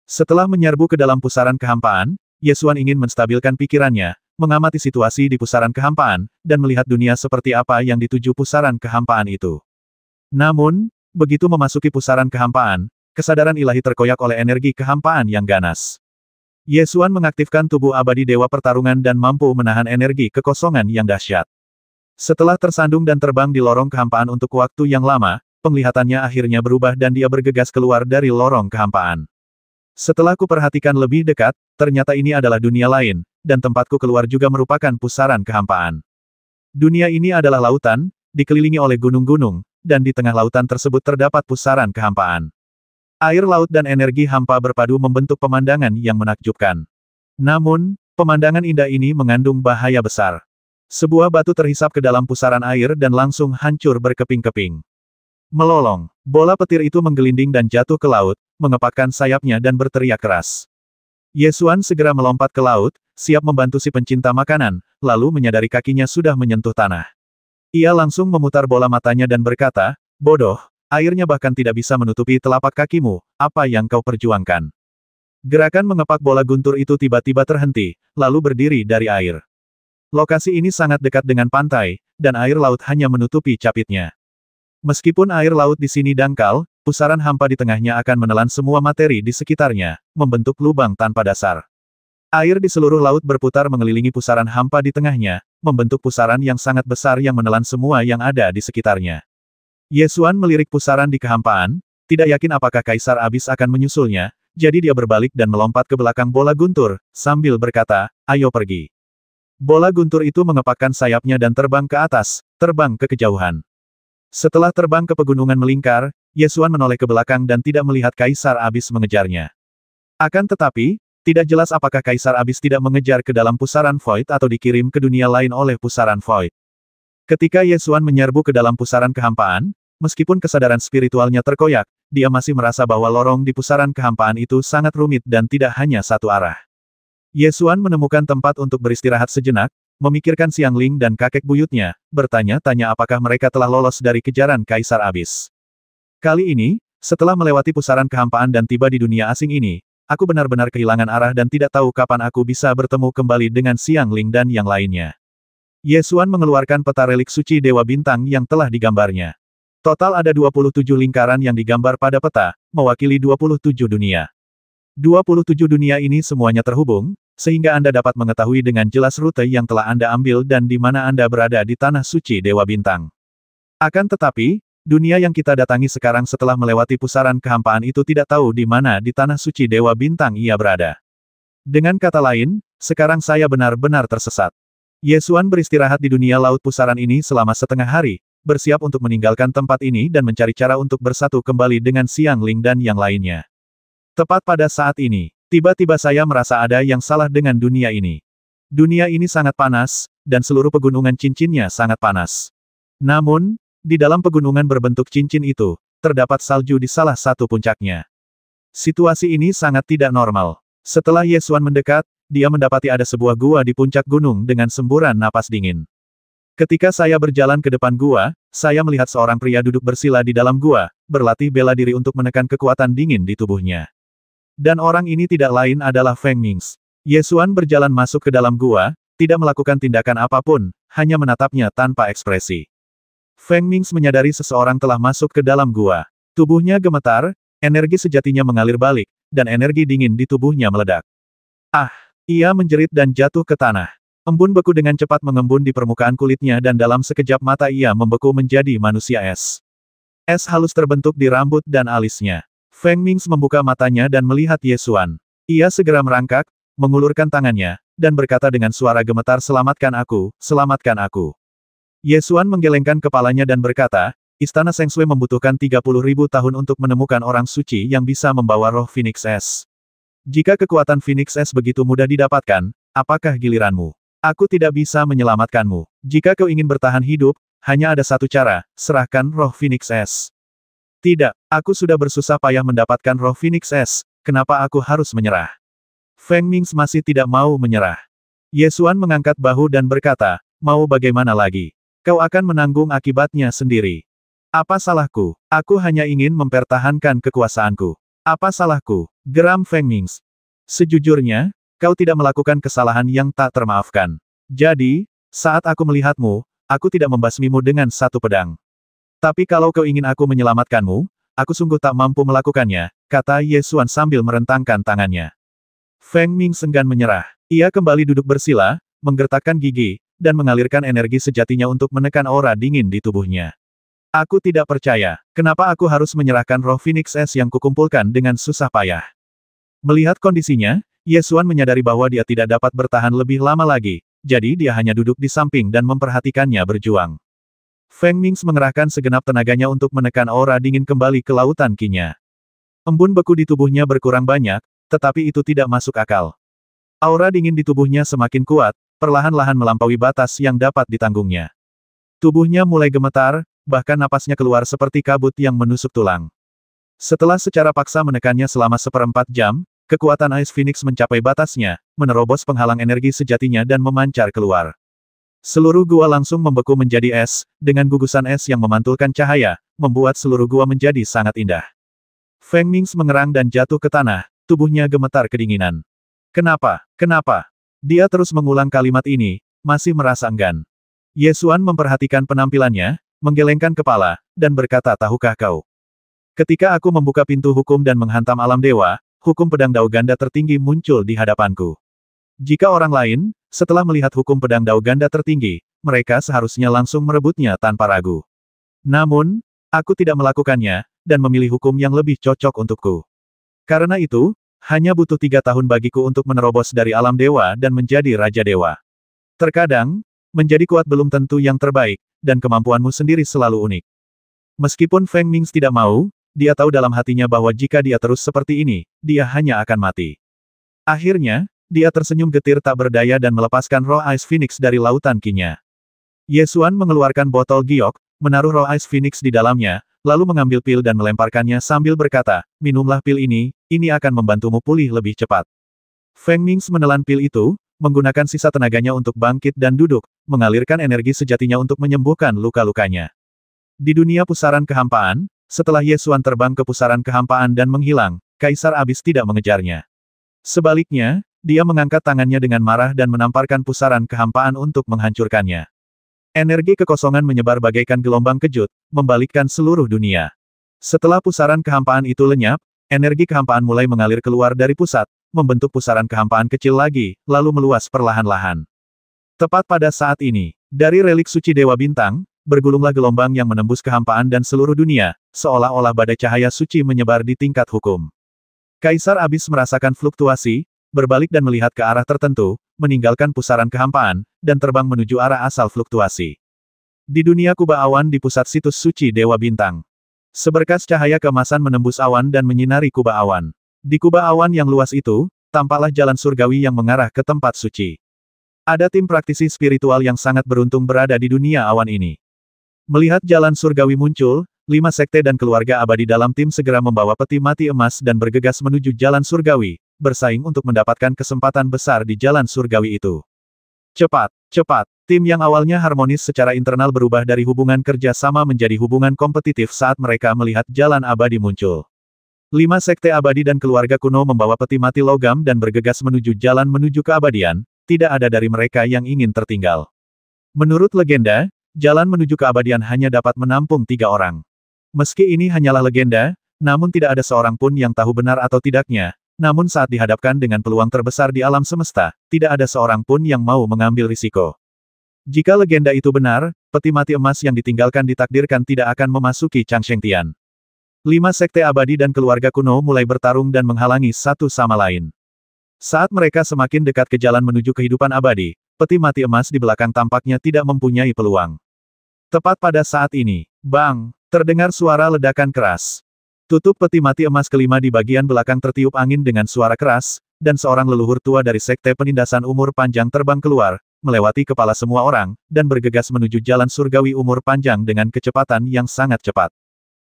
Setelah menyerbu ke dalam pusaran kehampaan, Ye Xuan ingin menstabilkan pikirannya, mengamati situasi di pusaran kehampaan, dan melihat dunia seperti apa yang dituju pusaran kehampaan itu. Namun, begitu memasuki pusaran kehampaan, kesadaran ilahi terkoyak oleh energi kehampaan yang ganas. Ye Xuan mengaktifkan tubuh abadi Dewa Pertarungan dan mampu menahan energi kekosongan yang dahsyat. Setelah tersandung dan terbang di lorong kehampaan untuk waktu yang lama, penglihatannya akhirnya berubah dan dia bergegas keluar dari lorong kehampaan. Setelah kuperhatikan lebih dekat, ternyata ini adalah dunia lain, dan tempatku keluar juga merupakan pusaran kehampaan. Dunia ini adalah lautan, dikelilingi oleh gunung-gunung, dan di tengah lautan tersebut terdapat pusaran kehampaan. Air laut dan energi hampa berpadu membentuk pemandangan yang menakjubkan. Namun, pemandangan indah ini mengandung bahaya besar. Sebuah batu terhisap ke dalam pusaran air dan langsung hancur berkeping-keping. Melolong, bola petir itu menggelinding dan jatuh ke laut, mengepakkan sayapnya dan berteriak keras. Ye Xuan segera melompat ke laut, siap membantu si pencinta makanan, lalu menyadari kakinya sudah menyentuh tanah. Ia langsung memutar bola matanya dan berkata, "Bodoh, airnya bahkan tidak bisa menutupi telapak kakimu, apa yang kau perjuangkan?" Gerakan mengepak bola guntur itu tiba-tiba terhenti, lalu berdiri dari air. Lokasi ini sangat dekat dengan pantai, dan air laut hanya menutupi capitnya. Meskipun air laut di sini dangkal, pusaran hampa di tengahnya akan menelan semua materi di sekitarnya, membentuk lubang tanpa dasar. Air di seluruh laut berputar mengelilingi pusaran hampa di tengahnya, membentuk pusaran yang sangat besar yang menelan semua yang ada di sekitarnya. Ye Xuan melirik pusaran di kehampaan, tidak yakin apakah Kaisar Abis akan menyusulnya, jadi dia berbalik dan melompat ke belakang bola guntur, sambil berkata, "Ayo pergi." Bola guntur itu mengepakkan sayapnya dan terbang ke atas, terbang ke kejauhan. Setelah terbang ke pegunungan melingkar, Ye Xuan menoleh ke belakang dan tidak melihat Kaisar Abis mengejarnya. Akan tetapi, tidak jelas apakah Kaisar Abis tidak mengejar ke dalam pusaran Void atau dikirim ke dunia lain oleh pusaran Void. Ketika Ye Xuan menyerbu ke dalam pusaran kehampaan, meskipun kesadaran spiritualnya terkoyak, dia masih merasa bahwa lorong di pusaran kehampaan itu sangat rumit dan tidak hanya satu arah. Ye Xuan menemukan tempat untuk beristirahat sejenak, memikirkan Xiang Ling dan kakek buyutnya, bertanya-tanya apakah mereka telah lolos dari kejaran Kaisar Abis. Kali ini, setelah melewati pusaran kehampaan dan tiba di dunia asing ini, aku benar-benar kehilangan arah dan tidak tahu kapan aku bisa bertemu kembali dengan Xiang Ling dan yang lainnya. Ye Xuan mengeluarkan peta relik suci Dewa Bintang yang telah digambarnya. Total ada 27 lingkaran yang digambar pada peta, mewakili 27 dunia. 27 dunia ini semuanya terhubung, sehingga Anda dapat mengetahui dengan jelas rute yang telah Anda ambil dan di mana Anda berada di Tanah Suci Dewa Bintang. Akan tetapi, dunia yang kita datangi sekarang setelah melewati pusaran kehampaan itu tidak tahu di mana di Tanah Suci Dewa Bintang ia berada. Dengan kata lain, sekarang saya benar-benar tersesat. Ye Xuan beristirahat di dunia laut pusaran ini selama setengah hari, bersiap untuk meninggalkan tempat ini dan mencari cara untuk bersatu kembali dengan Xiang Ling dan yang lainnya. Tepat pada saat ini, tiba-tiba saya merasa ada yang salah dengan dunia ini. Dunia ini sangat panas, dan seluruh pegunungan cincinnya sangat panas. Namun, di dalam pegunungan berbentuk cincin itu, terdapat salju di salah satu puncaknya. Situasi ini sangat tidak normal. Setelah Ye Xuan mendekat, dia mendapati ada sebuah gua di puncak gunung dengan semburan napas dingin. Ketika saya berjalan ke depan gua, saya melihat seorang pria duduk bersila di dalam gua, berlatih bela diri untuk menekan kekuatan dingin di tubuhnya. Dan orang ini tidak lain adalah Feng Mingx. Ye Xuan berjalan masuk ke dalam gua, tidak melakukan tindakan apapun, hanya menatapnya tanpa ekspresi. Feng Mings menyadari seseorang telah masuk ke dalam gua. Tubuhnya gemetar, energi sejatinya mengalir balik, dan energi dingin di tubuhnya meledak. Ah! Ia menjerit dan jatuh ke tanah. Embun beku dengan cepat mengembun di permukaan kulitnya dan dalam sekejap mata ia membeku menjadi manusia es. Es halus terbentuk di rambut dan alisnya. Feng Mings membuka matanya dan melihat Ye Xuan. Ia segera merangkak, mengulurkan tangannya, dan berkata dengan suara gemetar, "Selamatkan aku, selamatkan aku." Ye Xuan menggelengkan kepalanya dan berkata, "Istana Seng Sui membutuhkan 30.000 tahun untuk menemukan orang suci yang bisa membawa roh Phoenix Es. Jika kekuatan Phoenix Es begitu mudah didapatkan, apakah giliranmu? Aku tidak bisa menyelamatkanmu. Jika kau ingin bertahan hidup, hanya ada satu cara, serahkan roh Phoenix Es." "Tidak, aku sudah bersusah payah mendapatkan roh Phoenix Es, kenapa aku harus menyerah?" Feng Mings masih tidak mau menyerah. Ye Xuan mengangkat bahu dan berkata, "Mau bagaimana lagi? Kau akan menanggung akibatnya sendiri. Apa salahku? Aku hanya ingin mempertahankan kekuasaanku. Apa salahku?" Geram Feng Mings. "Sejujurnya, kau tidak melakukan kesalahan yang tak termaafkan. Jadi, saat aku melihatmu, aku tidak membasmimu dengan satu pedang. Tapi kalau kau ingin aku menyelamatkanmu, aku sungguh tak mampu melakukannya," kata Ye Xuan sambil merentangkan tangannya. Feng Mings enggan menyerah. Ia kembali duduk bersila, menggertakkan gigi, dan mengalirkan energi sejatinya untuk menekan aura dingin di tubuhnya. "Aku tidak percaya, kenapa aku harus menyerahkan roh Phoenix Es yang kukumpulkan dengan susah payah." Melihat kondisinya, Ye Xuan menyadari bahwa dia tidak dapat bertahan lebih lama lagi, jadi dia hanya duduk di samping dan memperhatikannya berjuang. Feng Mings mengerahkan segenap tenaganya untuk menekan aura dingin kembali ke lautan Qi-nya. Embun beku di tubuhnya berkurang banyak, tetapi itu tidak masuk akal. Aura dingin di tubuhnya semakin kuat, perlahan-lahan melampaui batas yang dapat ditanggungnya. Tubuhnya mulai gemetar, bahkan napasnya keluar seperti kabut yang menusuk tulang. Setelah secara paksa menekannya selama 1/4 jam, kekuatan Ice Phoenix mencapai batasnya, menerobos penghalang energi sejatinya dan memancar keluar. Seluruh gua langsung membeku menjadi es, dengan gugusan es yang memantulkan cahaya, membuat seluruh gua menjadi sangat indah. Feng Mings mengerang dan jatuh ke tanah, tubuhnya gemetar kedinginan. "Kenapa? Kenapa?" Dia terus mengulang kalimat ini, masih merasa enggan. Ye Xuan memperhatikan penampilannya, menggelengkan kepala, dan berkata, "Tahukah kau? Ketika aku membuka pintu hukum dan menghantam alam dewa, hukum pedang Dao Ganda tertinggi muncul di hadapanku. Jika orang lain, setelah melihat hukum pedang Dao Ganda tertinggi, mereka seharusnya langsung merebutnya tanpa ragu. Namun, aku tidak melakukannya, dan memilih hukum yang lebih cocok untukku. Karena itu, hanya butuh 3 tahun bagiku untuk menerobos dari alam dewa dan menjadi Raja Dewa. Terkadang, menjadi kuat belum tentu yang terbaik, dan kemampuanmu sendiri selalu unik." Meskipun Feng Mings tidak mau, dia tahu dalam hatinya bahwa jika dia terus seperti ini, dia hanya akan mati. Akhirnya, dia tersenyum getir tak berdaya dan melepaskan roh Ice Phoenix dari lautan Qi-nya. Ye Xuan mengeluarkan botol giok, menaruh roh Ice Phoenix di dalamnya, lalu mengambil pil dan melemparkannya sambil berkata, "Minumlah pil ini akan membantumu pulih lebih cepat." Feng Mings menelan pil itu, menggunakan sisa tenaganya untuk bangkit dan duduk, mengalirkan energi sejatinya untuk menyembuhkan luka-lukanya. Di dunia pusaran kehampaan, setelah Ye Xuan terbang ke pusaran kehampaan dan menghilang, Kaisar Abis tidak mengejarnya. Sebaliknya, dia mengangkat tangannya dengan marah dan menamparkan pusaran kehampaan untuk menghancurkannya. Energi kekosongan menyebar bagaikan gelombang kejut, membalikkan seluruh dunia. Setelah pusaran kehampaan itu lenyap, energi kehampaan mulai mengalir keluar dari pusat, membentuk pusaran kehampaan kecil lagi, lalu meluas perlahan-lahan. Tepat pada saat ini, dari relik suci Dewa Bintang, bergulunglah gelombang yang menembus kehampaan dan seluruh dunia, seolah-olah badai cahaya suci menyebar di tingkat hukum. Kaisar Abis merasakan fluktuasi, berbalik dan melihat ke arah tertentu, meninggalkan pusaran kehampaan, dan terbang menuju arah asal fluktuasi. Di dunia kubah awan di pusat situs suci Dewa Bintang. Seberkas cahaya keemasan menembus awan dan menyinari kubah awan. Di kubah awan yang luas itu, tampaklah jalan surgawi yang mengarah ke tempat suci. Ada tim praktisi spiritual yang sangat beruntung berada di dunia awan ini. Melihat jalan surgawi muncul, 5 sekte dan keluarga abadi dalam tim segera membawa peti mati emas dan bergegas menuju jalan surgawi, bersaing untuk mendapatkan kesempatan besar di jalan surgawi itu. Cepat, cepat, tim yang awalnya harmonis secara internal berubah dari hubungan kerja sama menjadi hubungan kompetitif saat mereka melihat jalan abadi muncul. 5 sekte abadi dan keluarga kuno membawa peti mati logam dan bergegas menuju jalan menuju keabadian, tidak ada dari mereka yang ingin tertinggal. Menurut legenda, jalan menuju keabadian hanya dapat menampung 3 orang. Meski ini hanyalah legenda, namun tidak ada seorang pun yang tahu benar atau tidaknya. Namun saat dihadapkan dengan peluang terbesar di alam semesta, tidak ada seorang pun yang mau mengambil risiko. Jika legenda itu benar, peti mati emas yang ditinggalkan ditakdirkan tidak akan memasuki Changshengtian. 5 sekte abadi dan keluarga kuno mulai bertarung dan menghalangi satu sama lain. Saat mereka semakin dekat ke jalan menuju kehidupan abadi, peti mati emas di belakang tampaknya tidak mempunyai peluang. Tepat pada saat ini, bang, terdengar suara ledakan keras. Tutup peti mati emas kelima di bagian belakang tertiup angin dengan suara keras, dan seorang leluhur tua dari sekte penindasan umur panjang terbang keluar, melewati kepala semua orang, dan bergegas menuju jalan surgawi umur panjang dengan kecepatan yang sangat cepat.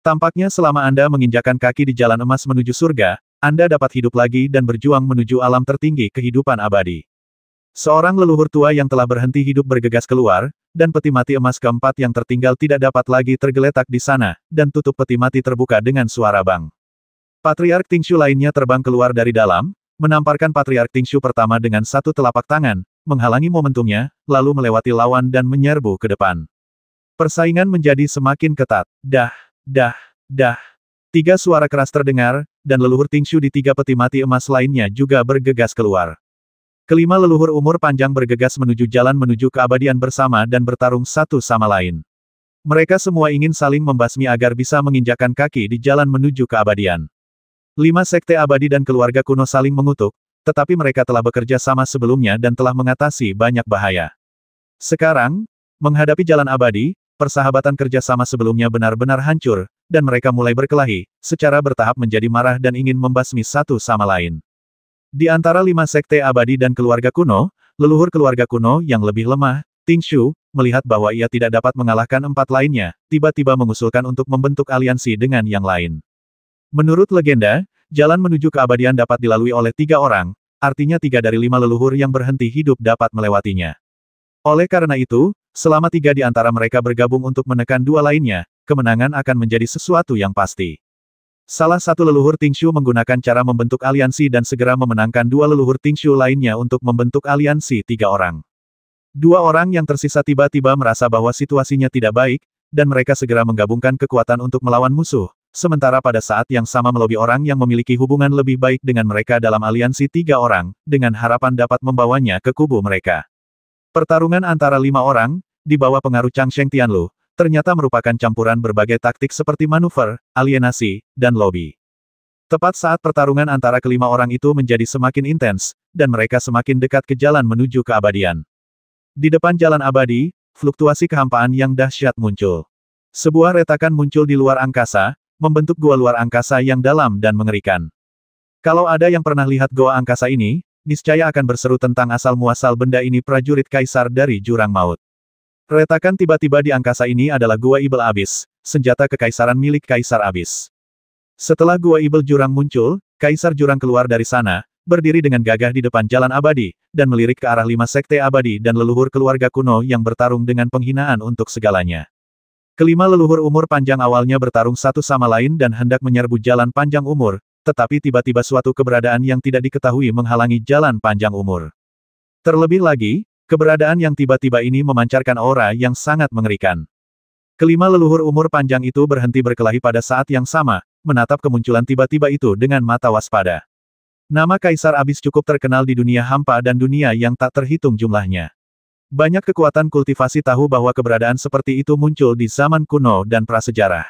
Tampaknya selama Anda menginjakan kaki di jalan emas menuju surga, Anda dapat hidup lagi dan berjuang menuju alam tertinggi kehidupan abadi. Seorang leluhur tua yang telah berhenti hidup bergegas keluar, dan peti mati emas keempat yang tertinggal tidak dapat lagi tergeletak di sana, dan tutup peti mati terbuka dengan suara bang. Patriark Tingshu lainnya terbang keluar dari dalam, menamparkan Patriark Tingshu pertama dengan satu telapak tangan, menghalangi momentumnya, lalu melewati lawan dan menyerbu ke depan. Persaingan menjadi semakin ketat. Dah. 3 suara keras terdengar, dan leluhur Tingshu di 3 peti mati emas lainnya juga bergegas keluar. Kelima leluhur umur panjang bergegas menuju jalan menuju keabadian bersama dan bertarung satu sama lain. Mereka semua ingin saling membasmi agar bisa menginjakan kaki di jalan menuju keabadian. 5 sekte abadi dan keluarga kuno saling mengutuk, tetapi mereka telah bekerja sama sebelumnya dan telah mengatasi banyak bahaya. Sekarang, menghadapi jalan abadi, persahabatan kerja sama sebelumnya benar-benar hancur, dan mereka mulai berkelahi, secara bertahap menjadi marah dan ingin membasmi satu sama lain. Di antara 5 sekte abadi dan keluarga kuno, leluhur keluarga kuno yang lebih lemah, Tingshu, melihat bahwa ia tidak dapat mengalahkan 4 lainnya, tiba-tiba mengusulkan untuk membentuk aliansi dengan yang lain. Menurut legenda, jalan menuju keabadian dapat dilalui oleh 3 orang, artinya 3 dari 5 leluhur yang berhenti hidup dapat melewatinya. Oleh karena itu, selama 3 di antara mereka bergabung untuk menekan 2 lainnya, kemenangan akan menjadi sesuatu yang pasti. Salah satu leluhur Tingshu menggunakan cara membentuk aliansi dan segera memenangkan 2 leluhur Tingshu lainnya untuk membentuk aliansi 3 orang. 2 orang yang tersisa tiba-tiba merasa bahwa situasinya tidak baik, dan mereka segera menggabungkan kekuatan untuk melawan musuh. Sementara pada saat yang sama melobi orang yang memiliki hubungan lebih baik dengan mereka dalam aliansi 3 orang, dengan harapan dapat membawanya ke kubu mereka. Pertarungan antara 5 orang, di bawah pengaruh Changsheng Tianlu, ternyata merupakan campuran berbagai taktik seperti manuver, alienasi, dan lobby. Tepat saat pertarungan antara kelima orang itu menjadi semakin intens, dan mereka semakin dekat ke jalan menuju keabadian. Di depan jalan abadi, fluktuasi kehampaan yang dahsyat muncul. Sebuah retakan muncul di luar angkasa, membentuk gua luar angkasa yang dalam dan mengerikan. Kalau ada yang pernah lihat goa angkasa ini, niscaya akan berseru tentang asal-muasal benda ini prajurit kaisar dari jurang maut. Retakan tiba-tiba di angkasa ini adalah gua Ibel Abyss, senjata kekaisaran milik Kaisar Abyss. Setelah gua Ibel Jurang muncul, Kaisar Jurang keluar dari sana, berdiri dengan gagah di depan jalan abadi, dan melirik ke arah 5 sekte abadi dan leluhur keluarga kuno yang bertarung dengan penghinaan untuk segalanya. Kelima leluhur umur panjang awalnya bertarung satu sama lain dan hendak menyerbu jalan panjang umur, tetapi tiba-tiba suatu keberadaan yang tidak diketahui menghalangi jalan panjang umur. Terlebih lagi, keberadaan yang tiba-tiba ini memancarkan aura yang sangat mengerikan. Kelima leluhur umur panjang itu berhenti berkelahi pada saat yang sama, menatap kemunculan tiba-tiba itu dengan mata waspada. Nama Kaisar Abyss cukup terkenal di dunia hampa dan dunia yang tak terhitung jumlahnya. Banyak kekuatan kultivasi tahu bahwa keberadaan seperti itu muncul di zaman kuno dan prasejarah.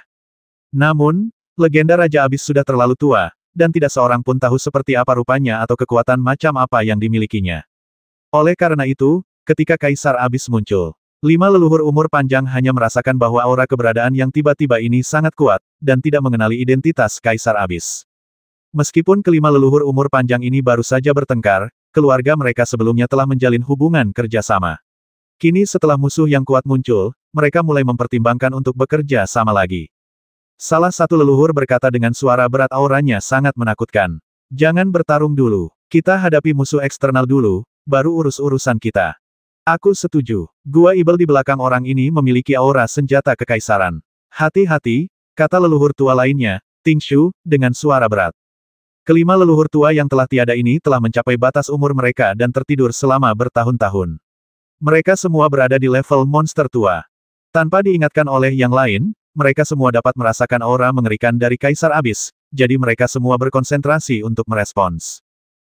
Namun, legenda Raja Abyss sudah terlalu tua, dan tidak seorang pun tahu seperti apa rupanya atau kekuatan macam apa yang dimilikinya. Oleh karena itu, ketika Kaisar Abyss muncul, 5 leluhur umur panjang hanya merasakan bahwa aura keberadaan yang tiba-tiba ini sangat kuat, dan tidak mengenali identitas Kaisar Abyss. Meskipun kelima leluhur umur panjang ini baru saja bertengkar, keluarga mereka sebelumnya telah menjalin hubungan kerjasama. Kini setelah musuh yang kuat muncul, mereka mulai mempertimbangkan untuk bekerja sama lagi. Salah satu leluhur berkata dengan suara berat, auranya sangat menakutkan. Jangan bertarung dulu. Kita hadapi musuh eksternal dulu, baru urus-urusan kita. Aku setuju. Gua Ibel di belakang orang ini memiliki aura senjata kekaisaran. Hati-hati, kata leluhur tua lainnya, Tingshu, dengan suara berat. Kelima leluhur tua yang telah tiada ini telah mencapai batas umur mereka dan tertidur selama bertahun-tahun. Mereka semua berada di level monster tua. Tanpa diingatkan oleh yang lain, mereka semua dapat merasakan aura mengerikan dari Kaisar Abis, jadi mereka semua berkonsentrasi untuk merespons.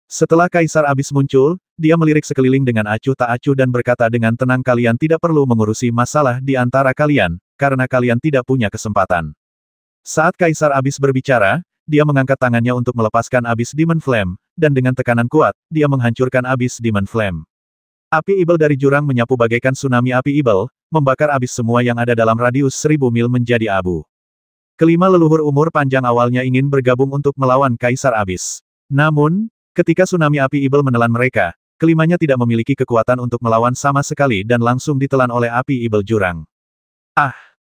Setelah Kaisar Abis muncul, dia melirik sekeliling dengan acuh tak acuh dan berkata dengan tenang, kalian tidak perlu mengurusi masalah di antara kalian, karena kalian tidak punya kesempatan. Saat Kaisar Abis berbicara, dia mengangkat tangannya untuk melepaskan Abyss Demon Flame, dan dengan tekanan kuat, dia menghancurkan Abyss Demon Flame. Api ibel dari jurang menyapu bagaikan tsunami api ibel, membakar Abyss semua yang ada dalam radius 1000 mil menjadi abu. Kelima leluhur umur panjang awalnya ingin bergabung untuk melawan Kaisar Abyss. Namun, ketika tsunami api ibel menelan mereka, kelimanya tidak memiliki kekuatan untuk melawan sama sekali dan langsung ditelan oleh api ibel jurang.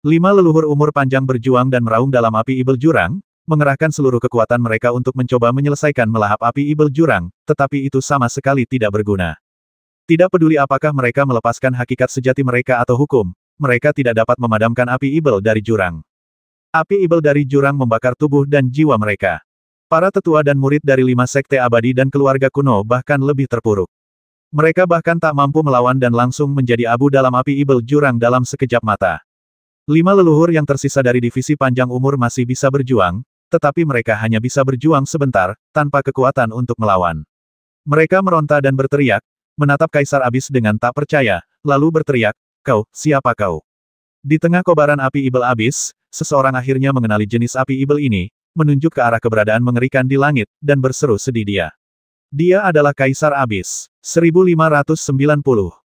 Lima leluhur umur panjang berjuang dan meraung dalam api ibel jurang, mengerahkan seluruh kekuatan mereka untuk mencoba menyelesaikan melahap api ibel jurang, tetapi itu sama sekali tidak berguna. Tidak peduli apakah mereka melepaskan hakikat sejati mereka atau hukum, mereka tidak dapat memadamkan api ibel dari jurang. Api ibel dari jurang membakar tubuh dan jiwa mereka. Para tetua dan murid dari 5 sekte abadi dan keluarga kuno bahkan lebih terpuruk. Mereka bahkan tak mampu melawan dan langsung menjadi abu dalam api ibel jurang dalam sekejap mata. 5 leluhur yang tersisa dari divisi panjang umur masih bisa berjuang, tetapi mereka hanya bisa berjuang sebentar, tanpa kekuatan untuk melawan. Mereka meronta dan berteriak, menatap Kaisar Abyss dengan tak percaya, lalu berteriak, "Kau, siapa kau?" Di tengah kobaran api ibel Abyss, seseorang akhirnya mengenali jenis api ibel ini, menunjuk ke arah keberadaan mengerikan di langit, dan berseru sedih dia. Dia adalah Kaisar Abyss. 1590